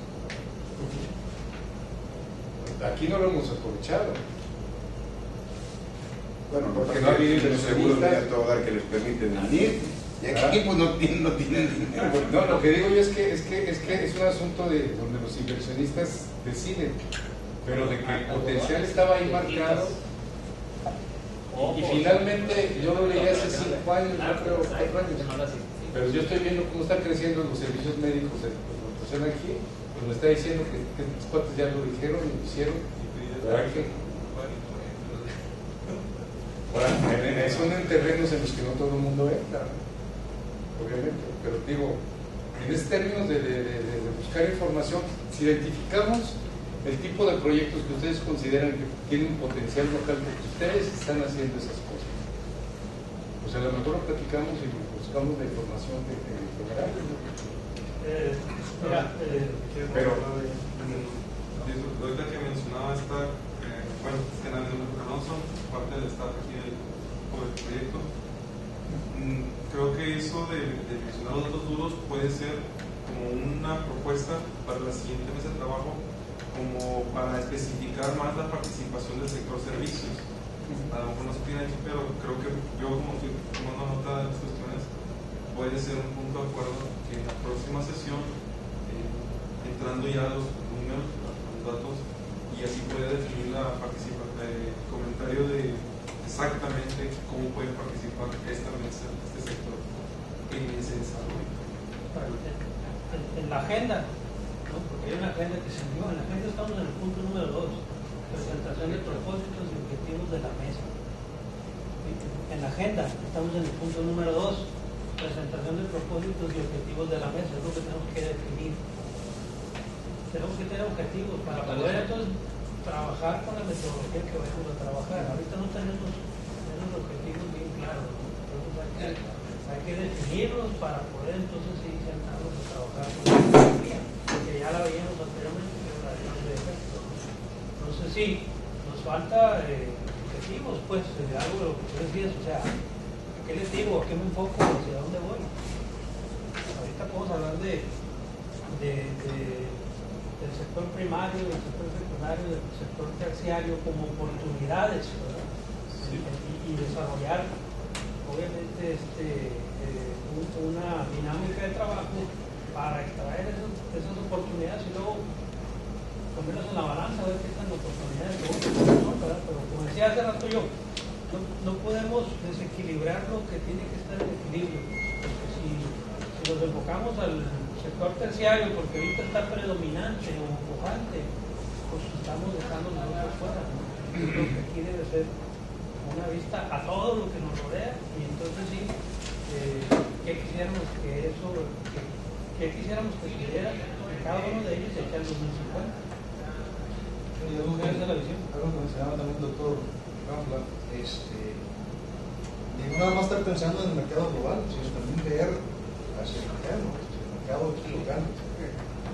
S2: Aquí no lo hemos aprovechado.
S7: Bueno,
S2: porque no ha habido
S7: los seguros de todo dar que les permiten venir y aquí pues no tienen dinero.
S2: No, lo que digo yo es que es un asunto de donde los inversionistas deciden, pero de que el potencial estaba ahí marcado. Y finalmente yo lo leí hace 5 años, yo creo 4 años, pero yo estoy viendo cómo están creciendo los servicios médicos de la persona aquí, pues me está diciendo que estos cuates ya lo dijeron y lo hicieron, ¿verdad que? Son en terrenos en los que no todo el mundo entra, obviamente, pero digo, en estos términos de buscar información, si identificamos el tipo de proyectos que ustedes consideran que tienen un potencial local, porque ustedes están haciendo esas cosas, pues a lo mejor lo platicamos y buscamos la información de general.
S5: Pero ahorita que mencionaba esta, bueno, que era de Alonso, parte del staff aquí del proyecto, creo que eso de mencionar los datos duros puede ser como una propuesta para la siguiente mesa de trabajo, como para especificar más la participación del sector servicios. A lo mejor no se tiene hecho, pero creo que yo, como estoy tomando nota de las cuestiones, puede ser un punto de acuerdo que en la próxima sesión, entrando ya a los números, a los datos, y así puede definir la participación, el comentario de exactamente cómo puede participar esta mesa, este sector en ese desarrollo.
S6: En la agenda, ¿no? Porque hay una agenda que se envió. En la agenda estamos en el punto número 2, presentación de propósitos y objetivos de la mesa. En la agenda. Estamos en el punto número 2, presentación de propósitos y objetivos de la mesa. Es lo que tenemos que definir. Tenemos que tener objetivos para poder entonces trabajar con la metodología que vayamos a trabajar. Ahorita no tenemos esos objetivos bien claros, ¿no? Entonces hay que definirlos para poder entonces sí sentarnos a trabajar con la metodología, porque ya la veíamos anteriormente, pero la veíamos de efecto. Entonces sí, nos falta objetivos, pues, algo de lo que tú decías, o sea, ¿a qué les digo? ¿A qué me enfoco? ¿Hacia dónde voy? Ahorita podemos hablar del sector primario, del sector secundario, del sector terciario como oportunidades, ¿verdad? Sí. Y desarrollar, obviamente, una dinámica de trabajo para extraer esas oportunidades y luego ponerlas en la balanza, a ver qué están las oportunidades que son, ¿verdad? Pero como decía hace rato yo, no podemos desequilibrar lo que tiene que estar en equilibrio, porque si nos enfocamos al sector terciario, porque ahorita está predominante o empujante, pues estamos dejando nosotros fuera, ¿no? Lo que aquí debe ser una vista a todo lo que nos rodea, y entonces sí, ¿qué quisiéramos que tuviera en cada uno de ellos de aquí al 2050?
S1: Algo que mencionaba también el doctor Rampla, no nada más estar pensando en el mercado global, sino también ver hacia el interno, el mercado aquí local.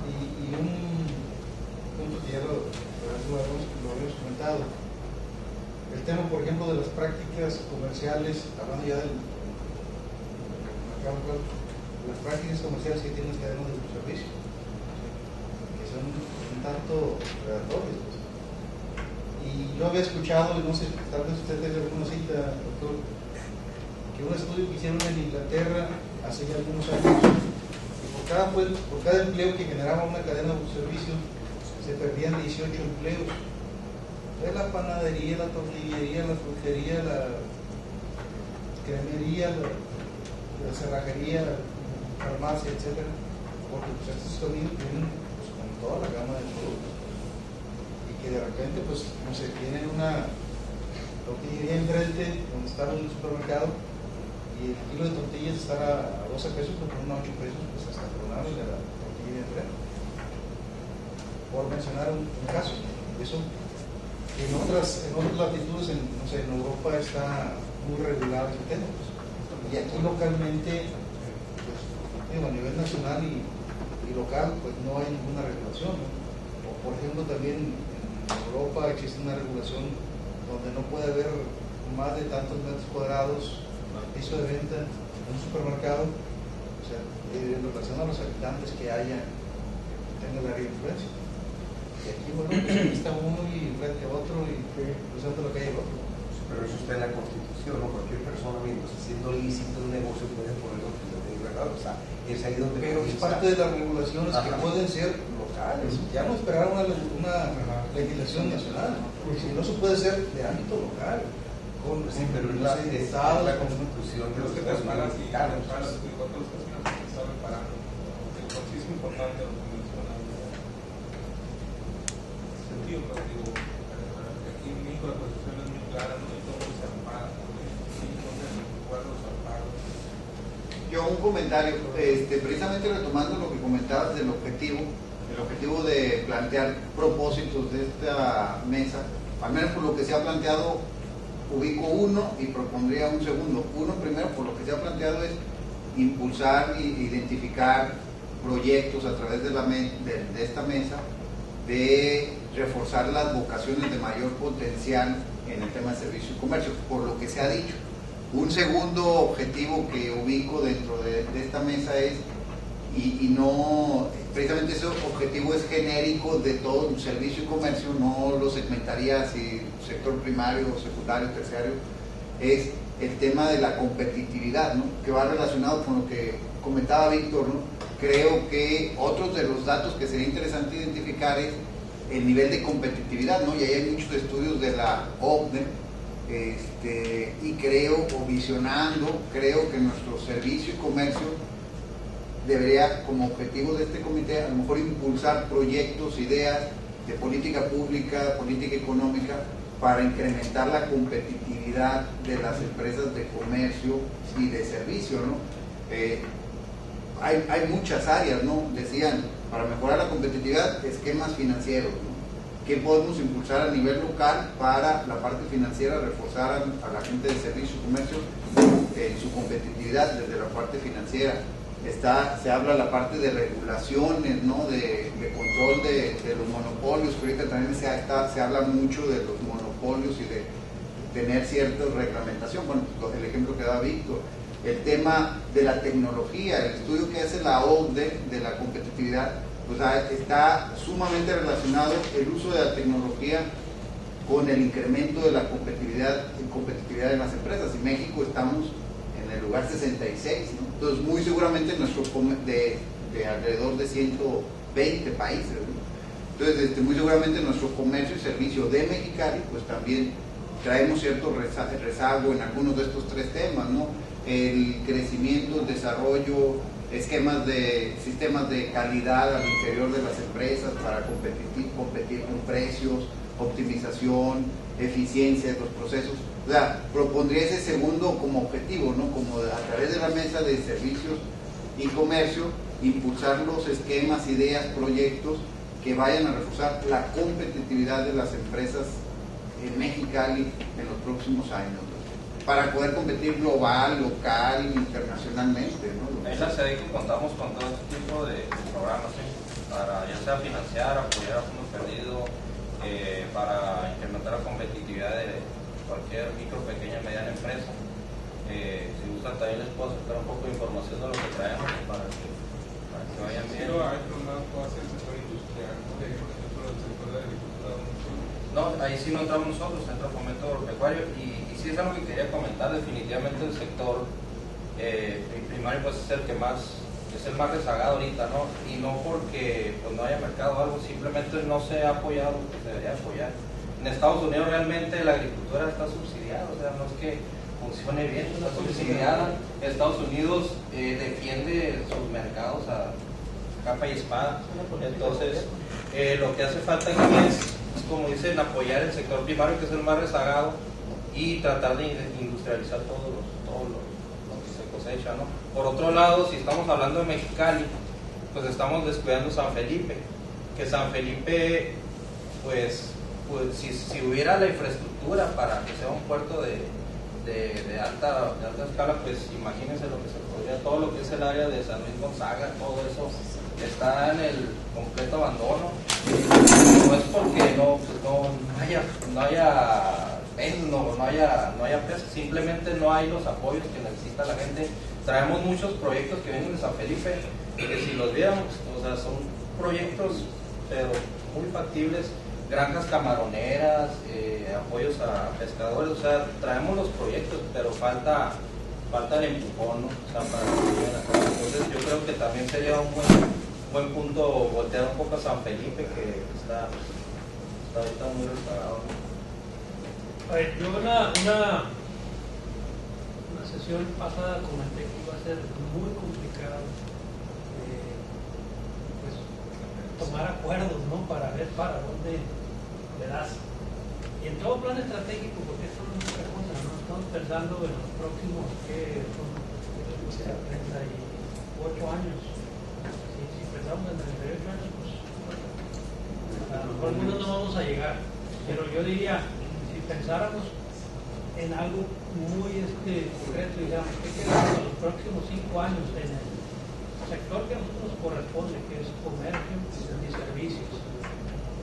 S1: Y un punto que ya lo habíamos comentado, el tema, por ejemplo, de las prácticas comerciales, hablando ya del mercado local, las prácticas comerciales que tienen las cadenas de servicio, que son un tanto predatorias. Y yo había escuchado, no sé, tal vez usted tenga alguna cita, doctor, que un estudio que hicieron en Inglaterra hace ya algunos años, y por cada empleo que generaba una cadena de servicio, se perdían 18 empleos. De la panadería, la tortillería, la frutería, la cremería, la cerrajería, la farmacia, etc. Porque pues, estos sonidos vienen pues, con toda la gama de productos. Y que de repente, pues, no sé, tienen una tortillería enfrente, donde estaba en el supermercado, y el kilo de tortillas está a 12 pesos, pero con 8 pesos, pues hasta coronarle la tortillería enfrente. Por mencionar un caso. Eso en otras latitudes, no sé, en Europa está muy regulado ese tema. Pues. Y aquí localmente, pues, a nivel nacional y local, pues no hay ninguna regulación, ¿no? O por ejemplo también en Europa existe una regulación donde no puede haber más de tantos metros cuadrados al piso de venta en un supermercado, o sea, en relación a los habitantes que haya, que tenga el área de influencia. Y aquí, bueno, pues está uno y frente a otro y cruzando la calle el otro.
S3: Pero eso está en la Constitución, ¿no? Cualquier persona, mientras haciendo lícito un negocio, puede poner lo que le dé, ¿verdad? O sea, es ahí donde...
S1: Pero es parte de las regulaciones que pueden ser locales. Ya no esperar una legislación nacional, si no se puede ser de ámbito local.
S3: Sí, pero es la Constitución de los Estados Unidos.
S5: El concismo importante lo que mencionan. Sentido, pero digo, aquí en México la Constitución es muy clara, no hay todo se ampara,
S10: Yo un comentario, precisamente retomando lo que comentabas del objetivo, el objetivo de plantear propósitos de esta mesa, al menos por lo que se ha planteado, ubico uno y propondría un segundo. Uno, primero, por lo que se ha planteado es impulsar e identificar proyectos a través de esta mesa de reforzar las vocaciones de mayor potencial en el tema de servicio y comercio, por lo que se ha dicho. Un segundo objetivo que ubico dentro de esta mesa es, y no, precisamente ese objetivo es genérico de todo el servicio y comercio, no lo segmentaría si sector primario, secundario, terciario, es el tema de la competitividad, ¿no? Que va relacionado con lo que comentaba Víctor, ¿no? Creo que otros de los datos que sería interesante identificar es el nivel de competitividad, ¿no? Y ahí hay muchos estudios de la OCDE, y creo, o visionando, creo que nuestro servicio y comercio debería, como objetivo de este comité, a lo mejor impulsar proyectos, ideas de política pública, política económica, para incrementar la competitividad de las empresas de comercio y de servicio, ¿no? Hay muchas áreas, ¿no? Decían, para mejorar la competitividad, esquemas financieros, ¿no? ¿Qué podemos impulsar a nivel local para la parte financiera, reforzar a la gente de servicio y comercio en su competitividad desde la parte financiera? Se habla la parte de regulaciones, ¿no? de control de los monopolios, que ahorita también se habla mucho de los monopolios y de tener cierta reglamentación. Bueno, el ejemplo que da Víctor, el tema de la tecnología, el estudio que hace la OCDE de la competitividad, pues está sumamente relacionado el uso de la tecnología con el incremento de la competitividad de las empresas. En México estamos en el lugar 66, ¿no? Entonces muy seguramente de alrededor de 120 países, ¿no? Entonces muy seguramente nuestro comercio y servicio de Mexicali pues también traemos cierto rezago en algunos de estos tres temas, ¿no? El crecimiento, el desarrollo, sistemas de calidad al interior de las empresas para competir con precios, optimización, eficiencia de los procesos. O sea, propondría ese segundo como objetivo, ¿no? Como a través de la mesa de servicios y comercio, impulsar los esquemas, ideas, proyectos que vayan a reforzar la competitividad de las empresas en Mexicali en los próximos años, ¿no? Para poder competir global, local, internacionalmente, ¿no?
S4: En la SEDECO contamos con todo este tipo de programas, ¿sí? Para ya sea financiar, apoyar a fondos perdidos, para incrementar la competitividad de cualquier micro, pequeña, mediana empresa. Si gustan también les puedo acercar un poco de información de lo que traemos para que vayan bien.
S5: Pero hay programas que hacer el sector industrial, por ejemplo, el sector de la agricultura.
S4: No, ahí sí no entramos nosotros, entra el fomento agropecuario y sí es algo que quería comentar. Definitivamente el sector primario pues es el más rezagado ahorita, ¿no? Y no porque pues, no haya mercado o algo, simplemente no se ha apoyado lo que se debería apoyar. En Estados Unidos realmente la agricultura está subsidiada, o sea, no es que funcione bien, está subsidiada. Estados Unidos defiende sus mercados a capa y espada. Entonces, lo que hace falta aquí es, como dicen, apoyar el sector primario, que es el más rezagado, y tratar de industrializar todo lo que se cosecha, ¿no? Por otro lado, si estamos hablando de Mexicali, pues estamos descuidando San Felipe, que San Felipe, pues si hubiera la infraestructura para que sea un puerto de alta escala, pues imagínense lo que se podría, todo lo que es el área de San Luis Gonzaga, todo eso está en el completo abandono. No es porque no haya peso, simplemente no hay los apoyos que necesita la gente. Traemos muchos proyectos que vienen de San Felipe, que si los viéramos, o sea, son proyectos pero muy factibles, granjas camaroneras, apoyos a pescadores, o sea, traemos los proyectos, pero falta el empujón, ¿no? O sea, para que lleguen acá. Entonces yo creo que también sería un buen punto voltear un poco a San Felipe, que está ahorita muy rezagado, ¿no?
S6: A ver, yo una sesión pasada comenté que iba a ser muy complicado pues, tomar acuerdos, ¿no? Para ver para dónde le das. Y en todo plan estratégico, porque esto no es otra cosa, ¿no? Estamos pensando en los próximos, ¿qué son? 38 años. Si pensamos en 38 años, pues a lo mejor algunos no vamos a llegar. Pero yo diría, si pensáramos en algo muy concreto, digamos, ¿qué queremos en los próximos 5 años en el sector que a nosotros nos corresponde, que es comercio y servicios?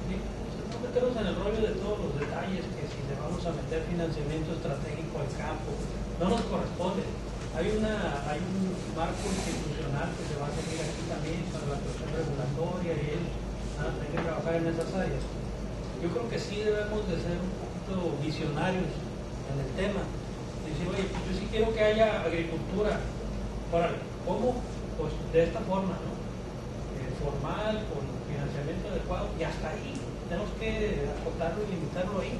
S6: ¿Sí? No meternos en el rollo de todos los detalles, que si le vamos a meter financiamiento estratégico al campo, no nos corresponde. Hay un marco institucional que se va a seguir aquí también para la cuestión regulatoria y ellos van a tener que trabajar en esas áreas. Yo creo que sí debemos de ser un poquito visionarios en el tema. Decir, oye, yo sí quiero que haya agricultura. Órale, ¿cómo? Pues de esta forma, ¿no? Formal, con financiamiento adecuado, y hasta ahí tenemos que acotarlo y limitarlo ahí.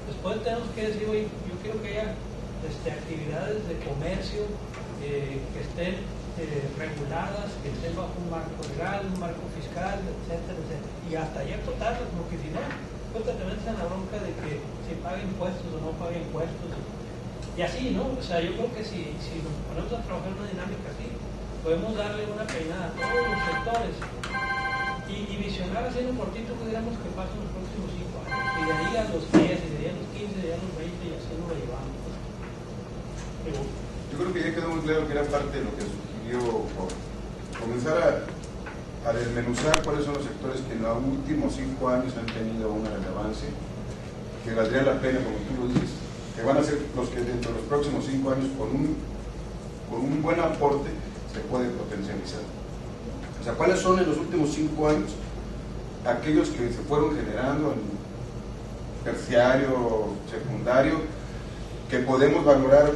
S6: Después tenemos que decir, oye, yo quiero que haya actividades de comercio que estén reguladas, que estén bajo un marco legal, un marco fiscal, etcétera, etcétera. Y hasta ahí acotarlas, porque si no, cuenta que metes en la bronca de que si paga impuestos o no paga impuestos. Y así, ¿no? O sea, yo creo que si nos ponemos a trabajar en una dinámica así, podemos darle una peinada a todos los sectores y visionar así en un cortito que diéramos que pasen los próximos 5 años. Y de ahí a los 10, y de ahí a los 15, y de ahí a los 20, y así nos lo llevamos.
S7: Yo creo que ya quedó muy claro que era parte de lo que sugirió por comenzar a desmenuzar cuáles son los sectores que en los últimos 5 años han tenido una relevancia, que valdría la pena, como tú lo dices, que van a ser los que dentro de los próximos 5 años con un buen aporte se puede potencializar. O sea, ¿cuáles son en los últimos 5 años aquellos que se fueron generando en terciario, secundario, que podemos valorar?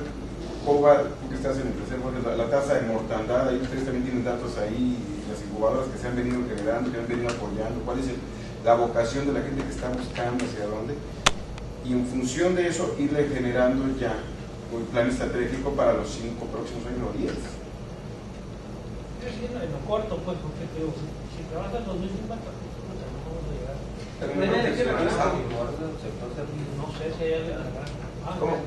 S7: ¿Cómo va, tú que estás en el tercer mundo, la tasa de mortandad? Ahí ustedes también tienen datos ahí, las incubadoras que se han venido generando, que han venido apoyando, cuál es la vocación de la gente que está buscando, hacia dónde, y en función de eso irle generando ya un plan estratégico para los 5 próximos años o 10.
S6: Sí, en lo corto, pues, porque digo, si trabajas en 2050, pues no vamos a llegar. No sé si hay alguien de la Canaco.
S3: ¿Cómo?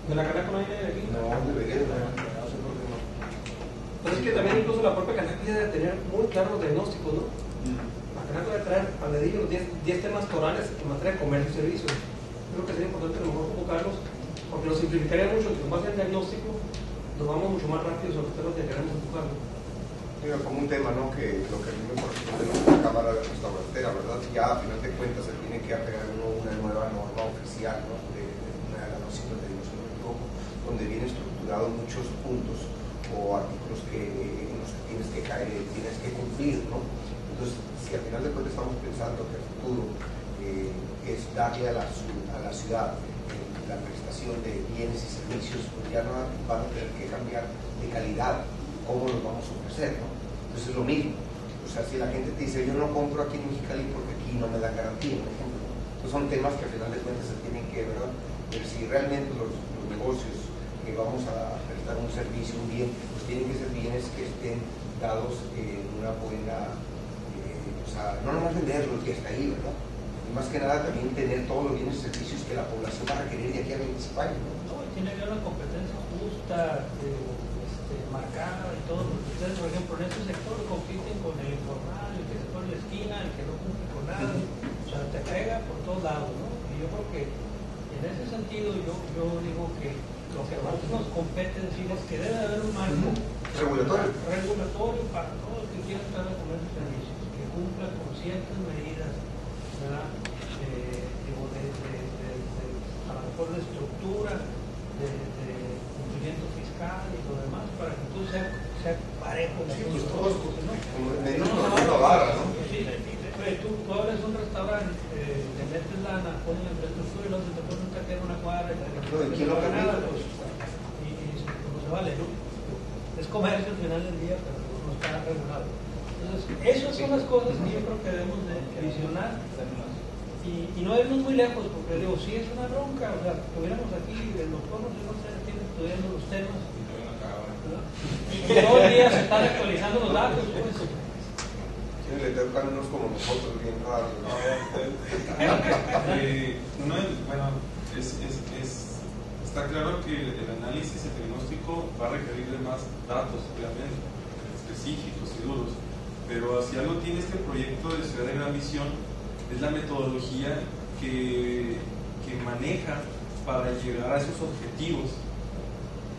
S11: ¿De la Canaco no hay nadie de aquí?
S3: No, debería de haber. No sé por qué no.
S11: Pero es que también incluso la propia Canaco ya debe tener muy claros los diagnósticos, ¿no? La Canaco debe traer al dedillo los 10 temas torales en materia de comercio y servicios. Creo que sería importante a lo mejor convocarlos, porque nos simplificaría mucho que con base en el diagnóstico nos vamos mucho más rápido sobre los temas que queremos empujar.
S3: Mira, como un tema, ¿no? Que lo que a mí me corresponde en la Cámara Restaurantera, ¿verdad? Ya a final de cuentas se tiene que apegar una nueva norma oficial, ¿no? De una de las 251, si no me equivoco, donde vienen estructurados muchos puntos o artículos en los que tienes que caer, tienes que cumplir, ¿no? Entonces, si al final de cuentas estamos pensando que el futuro es darle a la ciudad la prestación de bienes y servicios, pues ya no van a tener que cambiar de calidad cómo los vamos a ofrecer, ¿no? Entonces es lo mismo. O sea, si la gente te dice, yo no compro aquí en Mexicali porque aquí no me dan garantía, por ejemplo, ¿no? Entonces son temas que al final de cuentas se tienen que, ¿verdad? Ver si realmente los negocios que vamos a prestar un servicio, un bien, pues tienen que ser bienes que estén dados en una buena, o sea, no nomás venderlos y hasta ahí, ¿verdad? Y más que nada también tener todos los bienes y servicios que la población va a requerir de aquí a 25 años, ¿no?
S6: No, y tiene que haber una competencia justa, marcada y todo, porque ustedes, por ejemplo, en este sector compiten con el informal, el que se pone en la esquina, el que no cumple con nada, o sea, te pega por todos lados, ¿no? Y yo creo que en ese sentido yo digo que lo que a nosotros nos compete decir es que debe haber un marco regulatorio para todos los que quieran estar a comer servicios, que cumpla con ciertas medidas, ¿verdad? A lo mejor de estructura, de cumplimiento fiscal y lo demás, para que tú sea parejo.
S3: Sí, pues todos,
S6: ¿no?
S3: Como medimos una vara, ¿no?
S6: Sí, tú abres un restaurante, le metes lana, pones la infraestructura y luego se te pone un taquero en una cuadra y
S3: ¿quién lo permite?
S6: pues, no se vale, ¿no? Es comercio al final del día, pero no está regulado. Entonces, esas son las cosas que yo creo que debemos de visionar y no irnos muy lejos, porque digo, sí es una bronca, o sea, tuviéramos aquí el doctor, no sé quién estudiando los temas, ¿verdad? Todo el día se están actualizando los datos, pues.
S3: Sí, le tocan unos como nosotros bien raros, ¿no?
S5: Está claro que el análisis, el diagnóstico va a requerir de más datos, obviamente, específicos y duros, pero si algo tiene este proyecto de Ciudad de Gran Visión es la metodología que maneja para llegar a esos objetivos,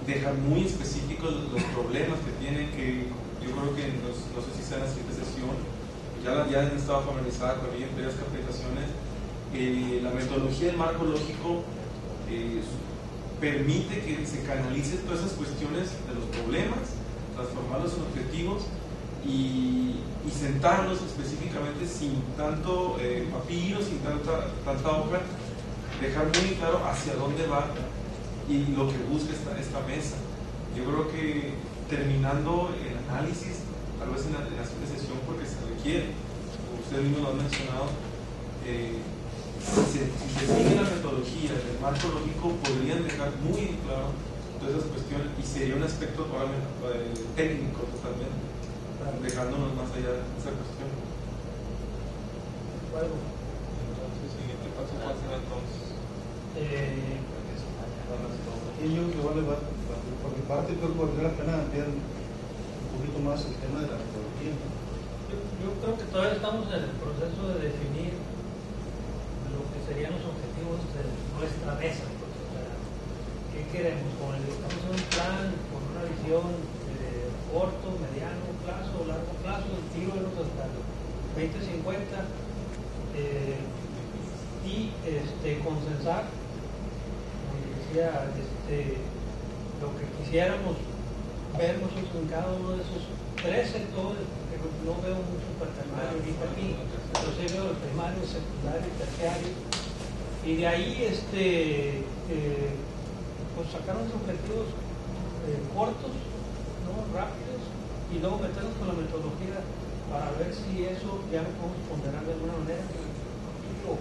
S5: dejar muy específicos los problemas que tienen, que yo creo que no sé si sea en la siguiente sesión, ya han estado familiarizadas con ella en varias capacitaciones. La metodología del marco lógico permite que se canalicen todas esas cuestiones de los problemas, transformarlos en objetivos y sentarlos específicamente sin tanto papiro, sin tanta hoja, dejar muy claro hacia dónde va y lo que busca esta mesa. Yo creo que terminando el análisis, tal vez en la siguiente sesión, porque se requiere, como ustedes mismos lo han mencionado, si se sigue la metodología del marco lógico, podrían dejar muy claro todas esas cuestiones y sería un aspecto técnico totalmente, dejándonos más allá de esa cuestión.
S6: Bueno,
S1: Y yo igual le va, por mi parte creo que valdría la pena ampliar un poquito más el tema de la metodología.
S6: Yo creo que todavía estamos en el proceso de definir lo que serían los objetivos de nuestra mesa. Pues, o sea, ¿qué queremos? Estamos en un plan con una visión de corto, mediano plazo, largo plazo, el tiro de los hasta el 2050 y consensar, como decía, lo que quisiéramos ver nosotros en cada uno de esos tres sectores, porque no veo un superternario ahorita aquí, yo sí veo el primario, secundario y terciario, y de ahí pues sacar unos objetivos cortos, ¿no? Rápidos, y luego meternos con la metodología para ver si eso ya lo podemos ponderar de alguna manera o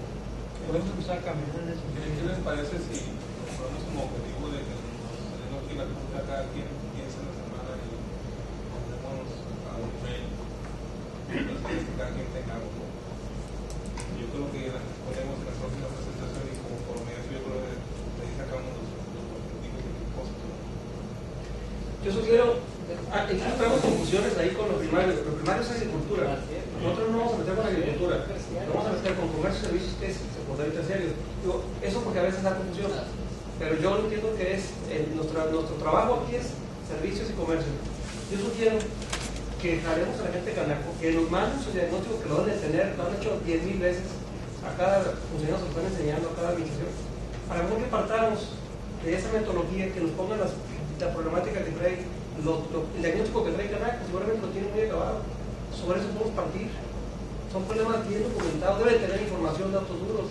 S6: podemos empezar a caminar en eso.
S5: ¿Qué les parece si nos ponemos como objetivo de que nos den la cultura cada quien piensa en la semana y ponemos a un mail que cada quien tenga algo? Yo creo que ponemos en la próxima presentación y como por medio yo creo que de ahí sacamos los objetivos y el costo.
S11: Yo sugiero, encontramos confusiones ahí con los primarios. Los primarios es agricultura. Nosotros no vamos a meter con agricultura, no vamos a meter con comercio y servicios, que es secundario y terciario. Digo, eso porque a veces da confusión. Pero yo entiendo que es nuestro trabajo aquí es servicios y comercio. Yo sugiero que jalemos a la gente de Canaco, que nos manden su diagnóstico, que lo deben de tener, lo han hecho 10,000 veces, a cada funcionario se lo están enseñando, a cada administración, para que partamos de esa metodología, que nos pongan la problemática que trae, el diagnóstico que trae Canaco, seguramente lo tiene muy acabado. Sobre eso podemos partir. Son problemas bien documentados, deben tener información, datos duros.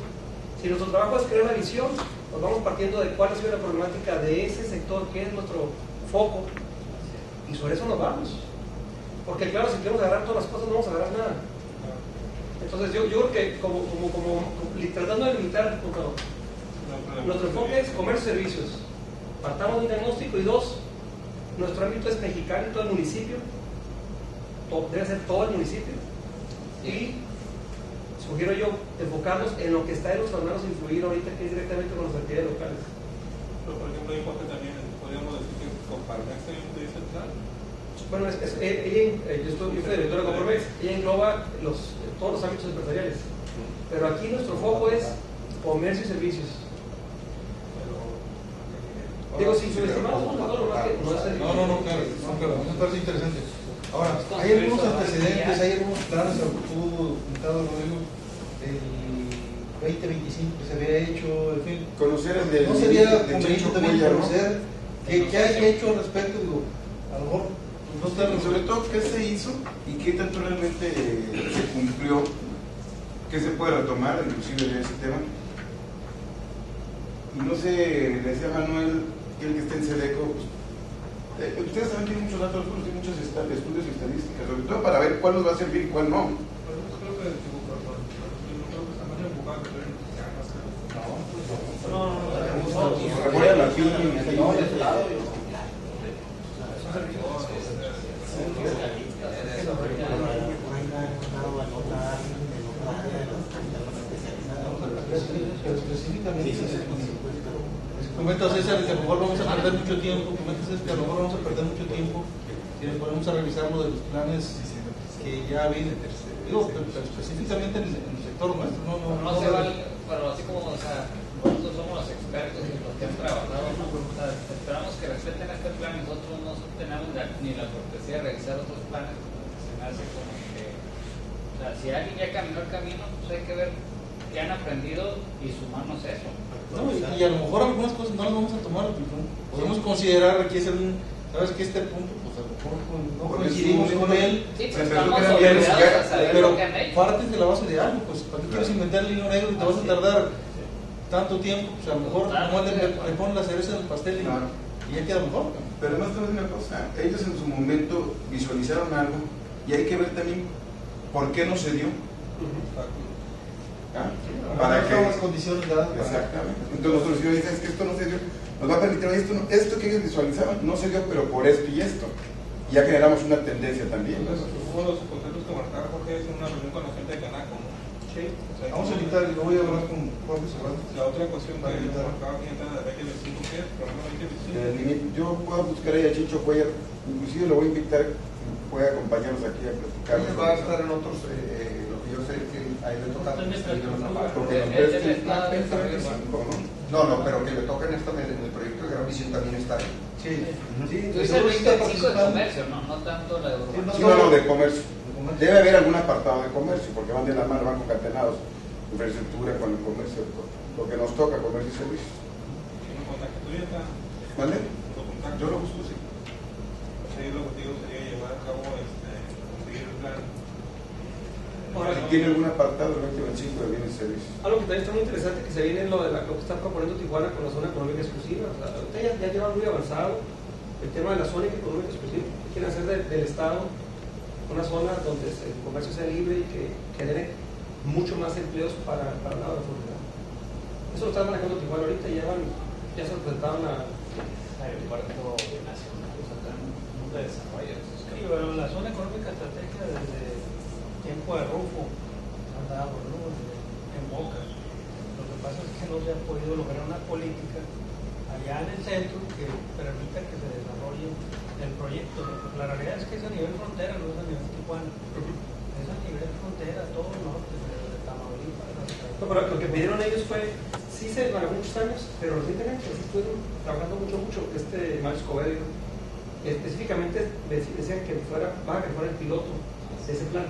S11: Si nuestro trabajo es crear una visión, nos vamos partiendo de cuál ha sido la problemática de ese sector, que es nuestro foco, y sobre eso nos vamos. Porque claro, si queremos agarrar todas las cosas, no vamos a agarrar nada. Entonces yo creo que tratando de limitar, nuestro enfoque es comercio y servicios. Partamos de un diagnóstico, y dos, nuestro ámbito es Mexicali, todo el municipio, debe ser todo el municipio, y sugiero yo enfocarnos en lo que está en nuestras manos influir ahorita, que es directamente con las actividades locales.
S5: Pero por ejemplo, hay importante también, podríamos decir que Coparmex también puede central.
S11: Bueno, yo soy director de Coparmex, ella engloba todos los ámbitos empresariales, pero aquí nuestro foco es comercio y servicios. Digo, si subestimamos un sector, no es servicio.
S1: No, claro, me parece interesante. Ahora, hay algunos antecedentes, hay algunos planes, tú comentado, Rodrigo, del 2025 que se había hecho, en fin.
S7: Conocer el de.
S1: ¿No sería
S7: de
S1: conveniente también conocer qué hay hecho al respecto? Digo, a lo mejor no está.
S7: Sobre todo, ¿qué se hizo y qué tanto realmente se cumplió? ¿Qué se puede retomar, inclusive en ese tema? Y no sé, le decía Manuel, el que está en Sedeco, pues, ustedes también tienen muchos datos, tienen muchos estudios y estadísticas, sobre todo para ver cuál nos va a servir y cuál no.
S5: Creo que está más enfocado en
S7: Recuerda la PIB,
S1: específicamente comenta César que a lo mejor vamos a perder mucho tiempo, si nos ponemos a revisar lo de los planes que ya ha habido, digo, pero específicamente en el sector nuestro,
S9: no se vale, pero así como, o sea, nosotros somos los expertos y los que han trabajado, o sea, esperamos que respeten este plan, nosotros no tenemos ni la cortesía de revisar otros planes, se me hace como que, o sea, si alguien ya caminó el camino, pues hay que ver qué han aprendido y sumarnos eso.
S1: No, y a lo mejor algunas cosas no las vamos a tomar, podemos considerar aquí hacer sabes que este punto, pues a lo mejor no coincidimos con él,
S9: sí,
S1: pero partes de la base de algo, pues ¿para qué quieres inventar el hilo negro y te vas a tardar tanto tiempo? Pues a lo mejor nomás le ponen la cereza en el pastel y ya queda mejor.
S7: Pero además te voy a decir una cosa, ellos en su momento visualizaron algo y hay que ver también por qué no se dio. Para que
S1: las condiciones dadas.
S7: Exactamente. Entonces nosotros si dicen que esto no se dio, nos va a permitir esto que ellos visualizaban no se dio, pero por esto y esto. Y ya generamos una tendencia también.
S5: Uno de los conceptos que marcaba Jorge es una reunión con la gente de Canaco, ¿no?
S11: Sí.
S1: Vamos a invitar, y lo voy a hablar con Jorge Cervantes.
S5: La otra cuestión que
S1: Para invitar.
S5: acaba de entrar de 2025, ¿qué es? ¿Programa 2025?
S7: Yo puedo buscar ahí a Chicho Cuellar, inclusive lo voy a invitar, puede acompañarnos aquí a platicar.
S3: Él va a estar en otros, lo que yo sé que a él le toca.
S7: Porque los
S9: Él
S7: ves
S9: está
S7: que
S9: está bien,
S3: No, pero que le toca en el proyecto de Gran Visión también está ahí.
S1: Sí, sí.
S9: Tú dices el 25 de comercio, no tanto la de urbano.
S7: Sí, no, de comercio. Debe haber algún apartado de comercio, porque van de la mano, van concatenados, infraestructura con el comercio, porque nos toca comercio y servicios.
S5: ¿Tiene un contacto? ¿Tú ya está?
S7: ¿Vale?
S5: ¿Lo contacto?
S7: Yo lo busco, sí.
S5: Sí, el objetivo sería llevar a cabo, conseguir el plan.
S11: Ahora,
S7: Tiene algún apartado el 2025 de bienes y servicios.
S11: algo que también está muy interesante que se viene en lo que está proponiendo Tijuana con la zona económica exclusiva. O sea, ahorita ya lleva muy avanzado el tema de la zona económica exclusiva. Quieren hacer del Estado una zona donde el comercio sea libre y que genere mucho más empleos para el lado de la Florida. Eso lo están manejando Tijuana ahorita y ya se lo presentaron a
S9: Aeropuerto nacional, o sea, está en un desarrollo.
S6: Sí, pero la zona económica estratégica desde tiempo de Rufo han dado, ¿no? En Boca. Lo que pasa es que no se ha podido lograr una política allá en el centro que permita que se desarrolle el proyecto, ¿no? Porque la realidad es que es a nivel frontera, no es a nivel Tijuana. Es a nivel frontera, todo el norte, de Tamaulipas.
S11: No, pero lo que pidieron ellos fue, sí se manejó muchos años, pero recientemente sí estuvieron trabajando mucho, Mario Escobar, específicamente decían que fuera el piloto de ese plan.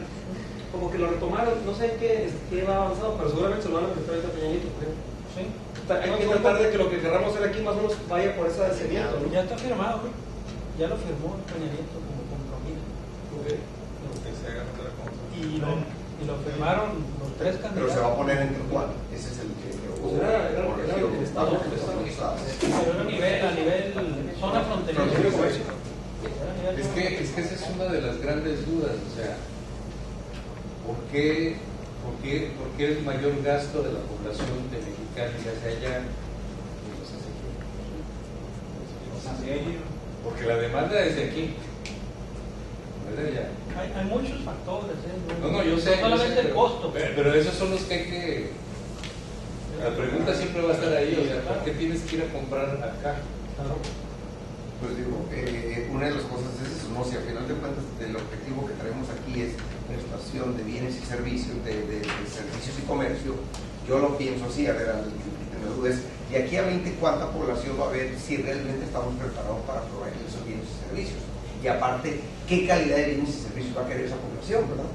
S11: Como que lo retomaron, no sé qué va avanzado, pero seguramente se lo van a meter a Peña Nieto, creo.
S6: Sí.
S11: Hay que tratar de que lo que queramos hacer aquí más o menos vaya por esa seguimiento, ¿no?
S6: Ya está firmado, güey. Ya lo firmó Peña Nieto como compromiso.
S11: Okay.
S5: Que se haga otra cosa.
S6: Y lo firmaron los tres candidatos.
S3: Pero se va a poner en Tijuana. Ese es el que
S11: Pues era el Estado.
S6: Pero a nivel zona fronteriza.
S2: Es que esa es una de las grandes dudas, o sea, ¿por qué el mayor gasto de la población de Mexicali se hace allá y no se hace aquí? Porque la demanda es de aquí, ¿verdad? Ya.
S6: Hay muchos factores,
S2: No, yo sé.
S6: solamente el costo.
S2: Pero esos son los que hay que... La pregunta siempre va a estar ahí, o sea, ¿por qué tienes que ir a comprar acá?
S3: Pues digo, una de las cosas es eso, ¿no? Si al final de cuentas el objetivo que traemos aquí es la expansión de bienes y servicios, de servicios y comercio, yo lo pienso así, a ver, me dudes, de aquí a 20, ¿cuánta población va a haber si realmente estamos preparados para proveer esos bienes y servicios? Y aparte, ¿qué calidad de bienes y servicios va a querer esa población, verdad?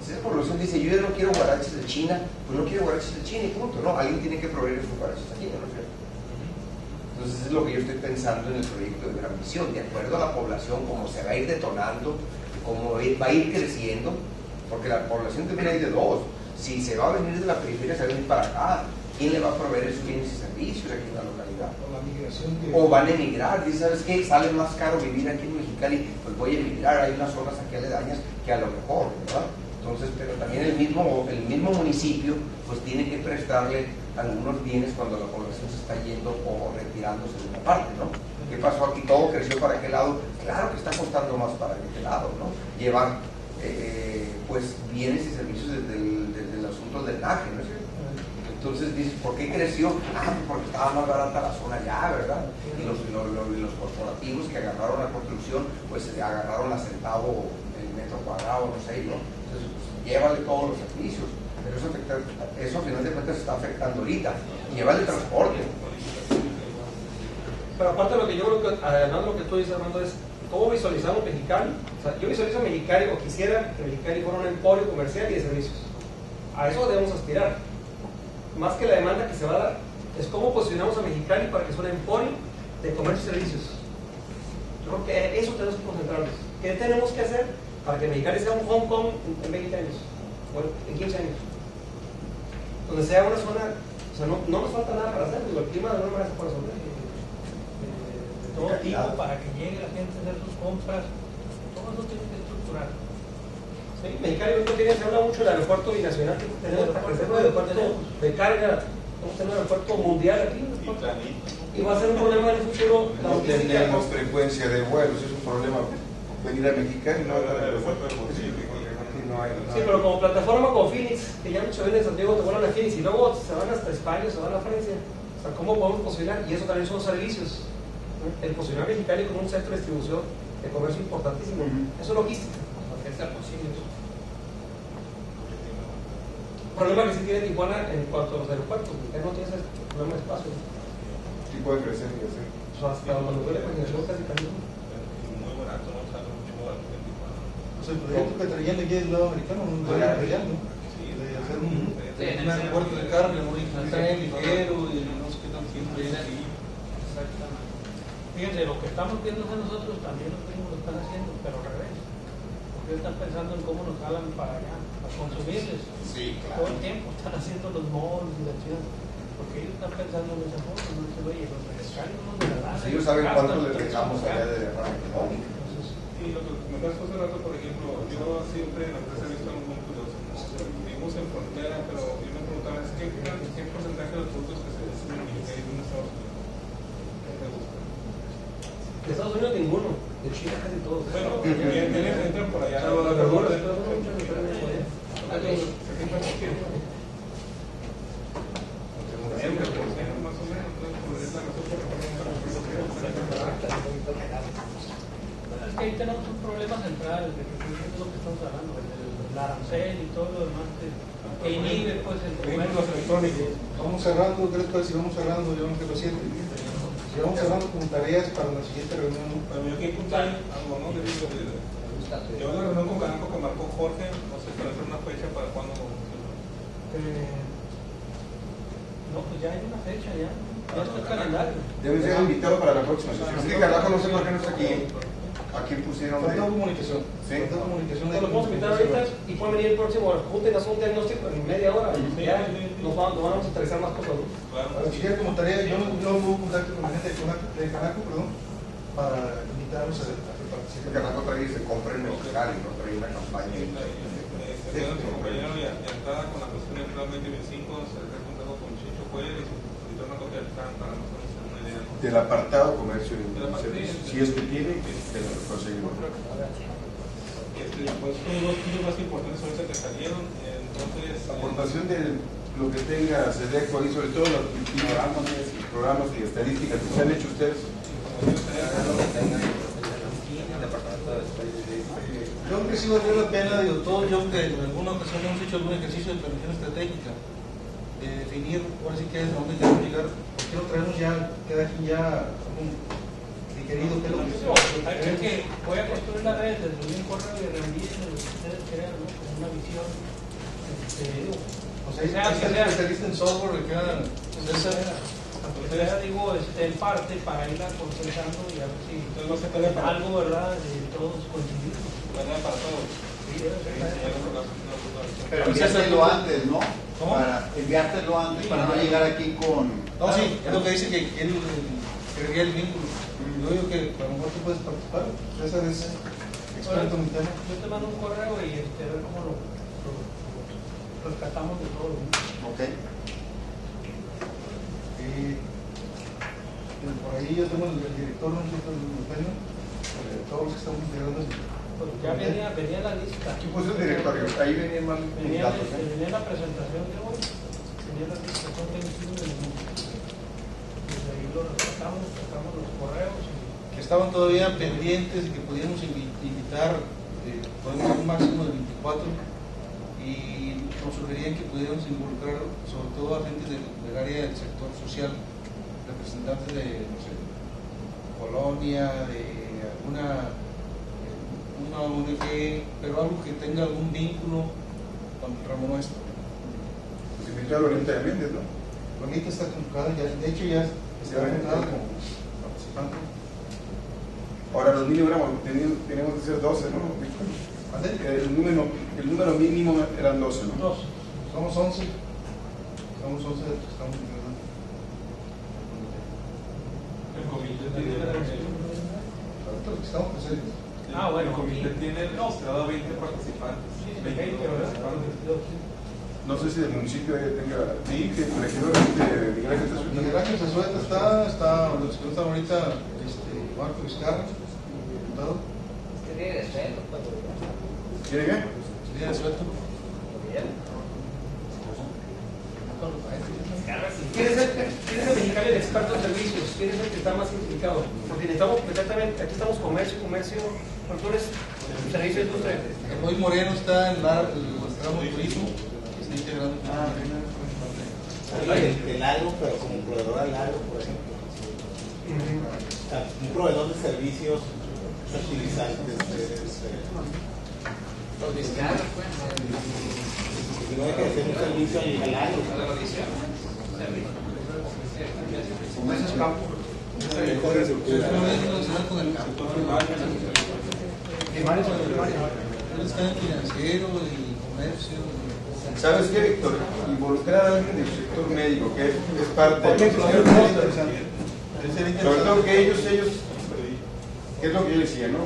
S3: Si esa población dice, yo ya no quiero guaraches de China, pues no quiero guaraches de China y punto, ¿no? Alguien tiene que proveer esos guaraches aquí, ¿no es cierto? Entonces es lo que yo estoy pensando en el proyecto de Gran Visión, de acuerdo a la población, cómo se va a ir detonando, cómo va a ir creciendo, porque la población también hay de dos. Si se va a venir de la periferia, se va a venir para acá. ¿Quién le va a proveer esos bienes y servicios aquí en la localidad?
S8: O la migración
S3: O van a emigrar, dice, ¿sabes qué? Sale más caro vivir aquí en Mexicali, pues voy a emigrar, hay unas zonas aquí aledañas que a lo mejor, ¿verdad? Entonces, pero también el mismo municipio pues tiene que prestarle algunos bienes cuando la población se está yendo o retirándose de una parte, ¿no? ¿Qué pasó aquí? Todo creció para aquel lado, claro que está costando más para aquel lado, ¿no? Llevar pues bienes y servicios desde el asunto del drenaje, ¿no es cierto? Entonces dices, ¿por qué creció? Ah, pues porque estaba más barata la zona allá, ¿verdad? Y los corporativos que agarraron la construcción, pues agarraron a centavo el metro cuadrado, no sé, ¿no? Entonces, pues, llévale todos los servicios. Pero eso a final de cuentas está afectando ahorita. Llévale el transporte.
S11: Pero aparte de lo que yo creo que, además de lo que tú dices, Armando, es cómo visualizamos Mexicali. O sea, yo visualizo Mexicali, o quisiera que Mexicali fuera un emporio comercial y de servicios. A eso debemos aspirar. Más que la demanda que se va a dar, es cómo posicionamos a Mexicali para que sea un emporio de comercio y servicios. Yo creo que eso tenemos que concentrarnos. ¿Qué tenemos que hacer para que Mexicali sea un Hong Kong en 20 años? Bueno, en 15 años. Donde sea una zona, o sea, no nos falta nada para hacer, digo, el clima de alguna manera se puede resolver.
S6: De todo tipo, para que llegue la gente a hacer sus compras, todo eso tiene que estructurar.
S11: Sí, Mexicali se habla mucho del aeropuerto binacional que tenemos, el aeropuerto de carga, vamos a tener un aeropuerto mundial aquí. Y va a ser un problema en el futuro.
S7: No tenemos frecuencia de vuelos, es un problema. Venir a Mexicali no
S5: el aeropuerto de Hermosillo.
S7: no
S3: no hay.
S11: Sí, pero como plataforma con Phoenix, que ya mucho viene de Santiago, te vuelan a Phoenix y luego se van hasta España, se van a Francia. O sea, ¿cómo podemos posicionar? Y eso también son servicios. El posicionar Mexicali como un centro de distribución de comercio importantísimo. Eso es logística.
S9: Porque es posible.
S11: El problema que sí tiene Tijuana en cuanto a los aeropuertos, que no tiene ese problema de espacio.
S7: Sí puede crecer y hacer.
S11: O sea, hasta cuando duele la imaginación casi cayó.
S5: Muy barato, no sale mucho barato en Tijuana.
S1: O sea, el proyecto que traían aquí del lado americano, un proyecto real, ¿no?
S5: Sí,
S1: De hacer un aeropuerto de carga, un tren ligero y no sé qué tan siempre.
S6: Exactamente. Fíjense, lo que estamos viendo nosotros también los gringos lo están haciendo, pero al revés. Porque están pensando en cómo nos jalan para allá, para consumirles.
S3: Sí,
S6: Todo el tiempo están haciendo los malls y la ciudad. Porque ellos están pensando en esa forma, no dicen, oye, los mexicanos no nos regalan.
S3: Si ellos saben cuánto les dejamos allá de arranque.
S5: Y lo que me das hace rato, por ejemplo, yo siempre en la empresa he visto algo muy curioso. Vivimos en frontera, pero yo me preguntaba, ¿qué porcentaje de los productos que se consumen en Mexicali son de Estados Unidos? ¿Qué te gusta?
S11: De Estados Unidos ninguno, de China casi todos.
S5: Bueno, entran por allá.
S11: Pero las verduras, pero no mucho ni
S5: más o menos, es la razón por la
S6: Es que ahí tenemos un problema central, de que es lo que estamos hablando, el arancel y todo lo demás que inhibe pues el comercio electrónico.
S1: Vamos cerrando, ¿qué les parece? Si vamos cerrando, yo no quiero siete. Si vamos cerrando con tareas para la siguiente reunión, ¿no?
S5: Bueno, yo quiero contar algo, ¿no? Yo en la reunión con Canaco que marcó Jorge, no sé, para hacer una fecha para cuándo.
S6: No, pues ya hay una fecha, ya está el calendario.
S7: Debe ser invitado para la próxima sesión.
S3: Es que Carajo no sé por qué no está aquí. Aquí pusieron
S1: Falta comunicación.
S3: Sí.
S1: Falta comunicación.
S11: Lo podemos invitar ahorita y pueden venir el próximo junte y hacer un diagnóstico en media hora. Ya nos vamos a interesar más cosas.
S1: Para la siguiente como tarea, yo hubo contacto con la gente de Canaco, para invitarlos a que participen.
S3: Carajo trae y se compra en Mexicali, no trae una campaña.
S5: Nuestro compañero y entrada con la cuestión del plan 2025, se le contacto con Chicho Juárez y solicitar una copia del plan para nosotros tener una idea.
S7: Del apartado comercio y servicios. Si es que tiene, que lo conseguimos.
S5: Pues son los puntos más importantes ahorita que salieron. Entonces,
S7: Aportación de lo que tenga SEDECO y sobre todo los programas y estadísticas que se han hecho ustedes.
S1: Yo creo que sí valió la pena, todos yo que en alguna ocasión hemos hecho algún ejercicio de planeación estratégica, de definir, ahora sí que es dónde queremos llegar, por qué no traemos ya, queda aquí ya digerido, qué es lo que
S6: Es que voy a construir la red, les doy un correo y reenvíen lo que ustedes crean, ¿no? Como una visión.
S1: O sea, hay que ser especialista en software, que queda
S6: digo, en parte para irla concentrando y a ver si algo, ¿verdad? Todos coincidimos.
S5: para todos.
S10: Pero enviártelo antes, ¿no?
S1: ¿Cómo?
S10: Para enviártelo antes para no llegar aquí con.
S1: No, sí, es lo que dice que él quería el vínculo. Yo digo que a lo mejor tú puedes participar. César es experto en el tema.
S6: Yo te mando un correo y a ver cómo lo rescatamos de todo.
S10: Ok.
S1: Por ahí yo tengo el director, no sé, todos los que estamos integrando.
S6: Pues ya venía la lista.
S3: Aquí puse el directorio, ahí venían más
S6: Venía
S3: datos.
S6: venía la presentación de hoy, venía la lista, son 21 elementos. Desde ahí lo rescatamos, sacamos los correos.
S1: Que estaban todavía pendientes y que podíamos invitar, podemos un máximo de 24, y nos suggerían que pudiéramos involucrar sobre todo a gente del área del sector social, representantes de, no sé, Colonia, de alguna ONG, pero algo que tenga algún vínculo con el ramo nuestro.
S7: Pues invitó a Lolita de Méndez, ¿no?
S1: Lolita está convocada, ya, de hecho ya está convocada como participante.
S7: Ahora los mínimos teníamos que ser 12, ¿no? El número mínimo eran 12, ¿no?
S1: 12. Somos 11. Somos 11 de los que estamos integrando.
S5: El comité tiene
S1: Los que estamos presentes.
S5: bueno, el comité tiene registrado 20 participantes. 20 participantes.
S7: No sé si el municipio tenga. Sí, que el regidor de Miguel Ángel Zazueta.
S1: Miguel Ángel Zazueta está, los que no están ahorita, Marco Vizcarra, diputado.
S9: ¿Tiene desvelo?
S7: ¿Tiene qué?
S1: Bien, suelto.
S11: ¿Quién es el mexicano el experto en servicios? ¿Quién es el que está más implicado? Porque necesitamos, exactamente, aquí estamos comercio, tú eres servicio de industria.
S1: Hoy Moreno está en el ramo de turismo, está integrando.
S12: El agro, pero como proveedor al agro, por ejemplo. O sea, un proveedor de servicios fertilizantes.
S9: Los discados, pues.
S12: No hay que hacer un servicio al agro.
S10: Comercio es campo.
S1: Con el campo. Está en financiero y comercio.
S7: ¿Sabes qué, Víctor? Involucrar a alguien del sector médico, que es parte de la sobre todo que ellos, que es lo que yo decía, ¿no?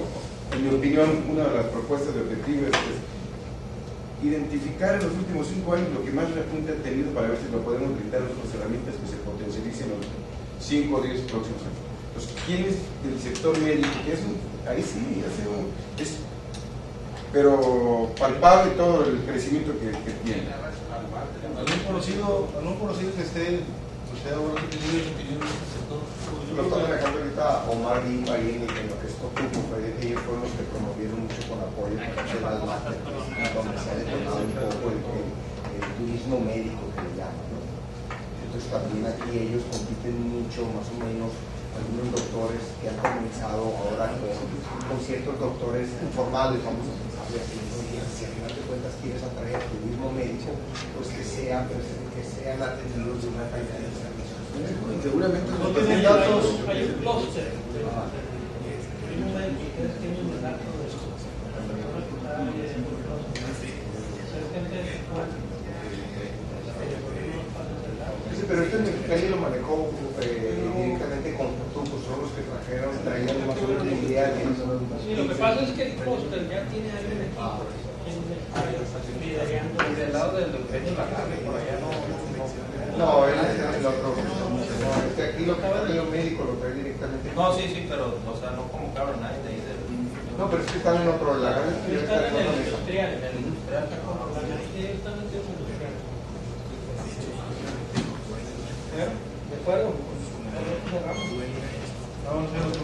S7: En mi opinión, una de las propuestas de objetivo es identificar en los últimos 5 años lo que más repunte ha tenido para ver si lo podemos brindar otras herramientas que se potencialicen en los 5 o 10 próximos años. Entonces, ¿quién es del sector médico? Que es ahí sí, es pero palpable todo el crecimiento que tiene.
S1: ¿Algún conocido que esté, usted ahora que tiene su opinión en este sector?
S3: Lo está manejando ahorita Omar y Marín, y en lo que es Tocupo, ellos fueron los que promovieron mucho con apoyo de las marcas, donde se ha detonado un poco el turismo médico que le llaman, ¿no? Entonces también aquí ellos compiten mucho, más o menos, algunos doctores que han comenzado ahora con ciertos doctores informales, vamos a pensar de aquí, ¿no? Y si al final de cuentas quieres atraer turismo médico, pues que sean atendidos de una calidad de servicio.
S7: Seguramente
S1: no tienen datos.
S6: Hay un clúster. Turismo médico, ustedes tienen el dato de eso.
S3: Pero este mexicano lo manejó directamente con Turcos, son los que traían más o menos idea de eso.
S6: Sí, lo que pasa es que el clúster ya tiene alguien equipo liderando.
S4: Y del lado del pecho la carne, por allá no.
S3: No, él es el otro. Aquí lo médico lo trae directamente.
S4: No, sí, pero, o sea, no convocaron a nadie de ahí del.
S3: No, pero es que están en otro lado.
S6: Están en el industrial.
S4: En el industrial.
S11: ¿De acuerdo?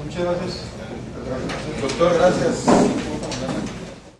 S1: Muchas gracias.
S7: Doctor, gracias.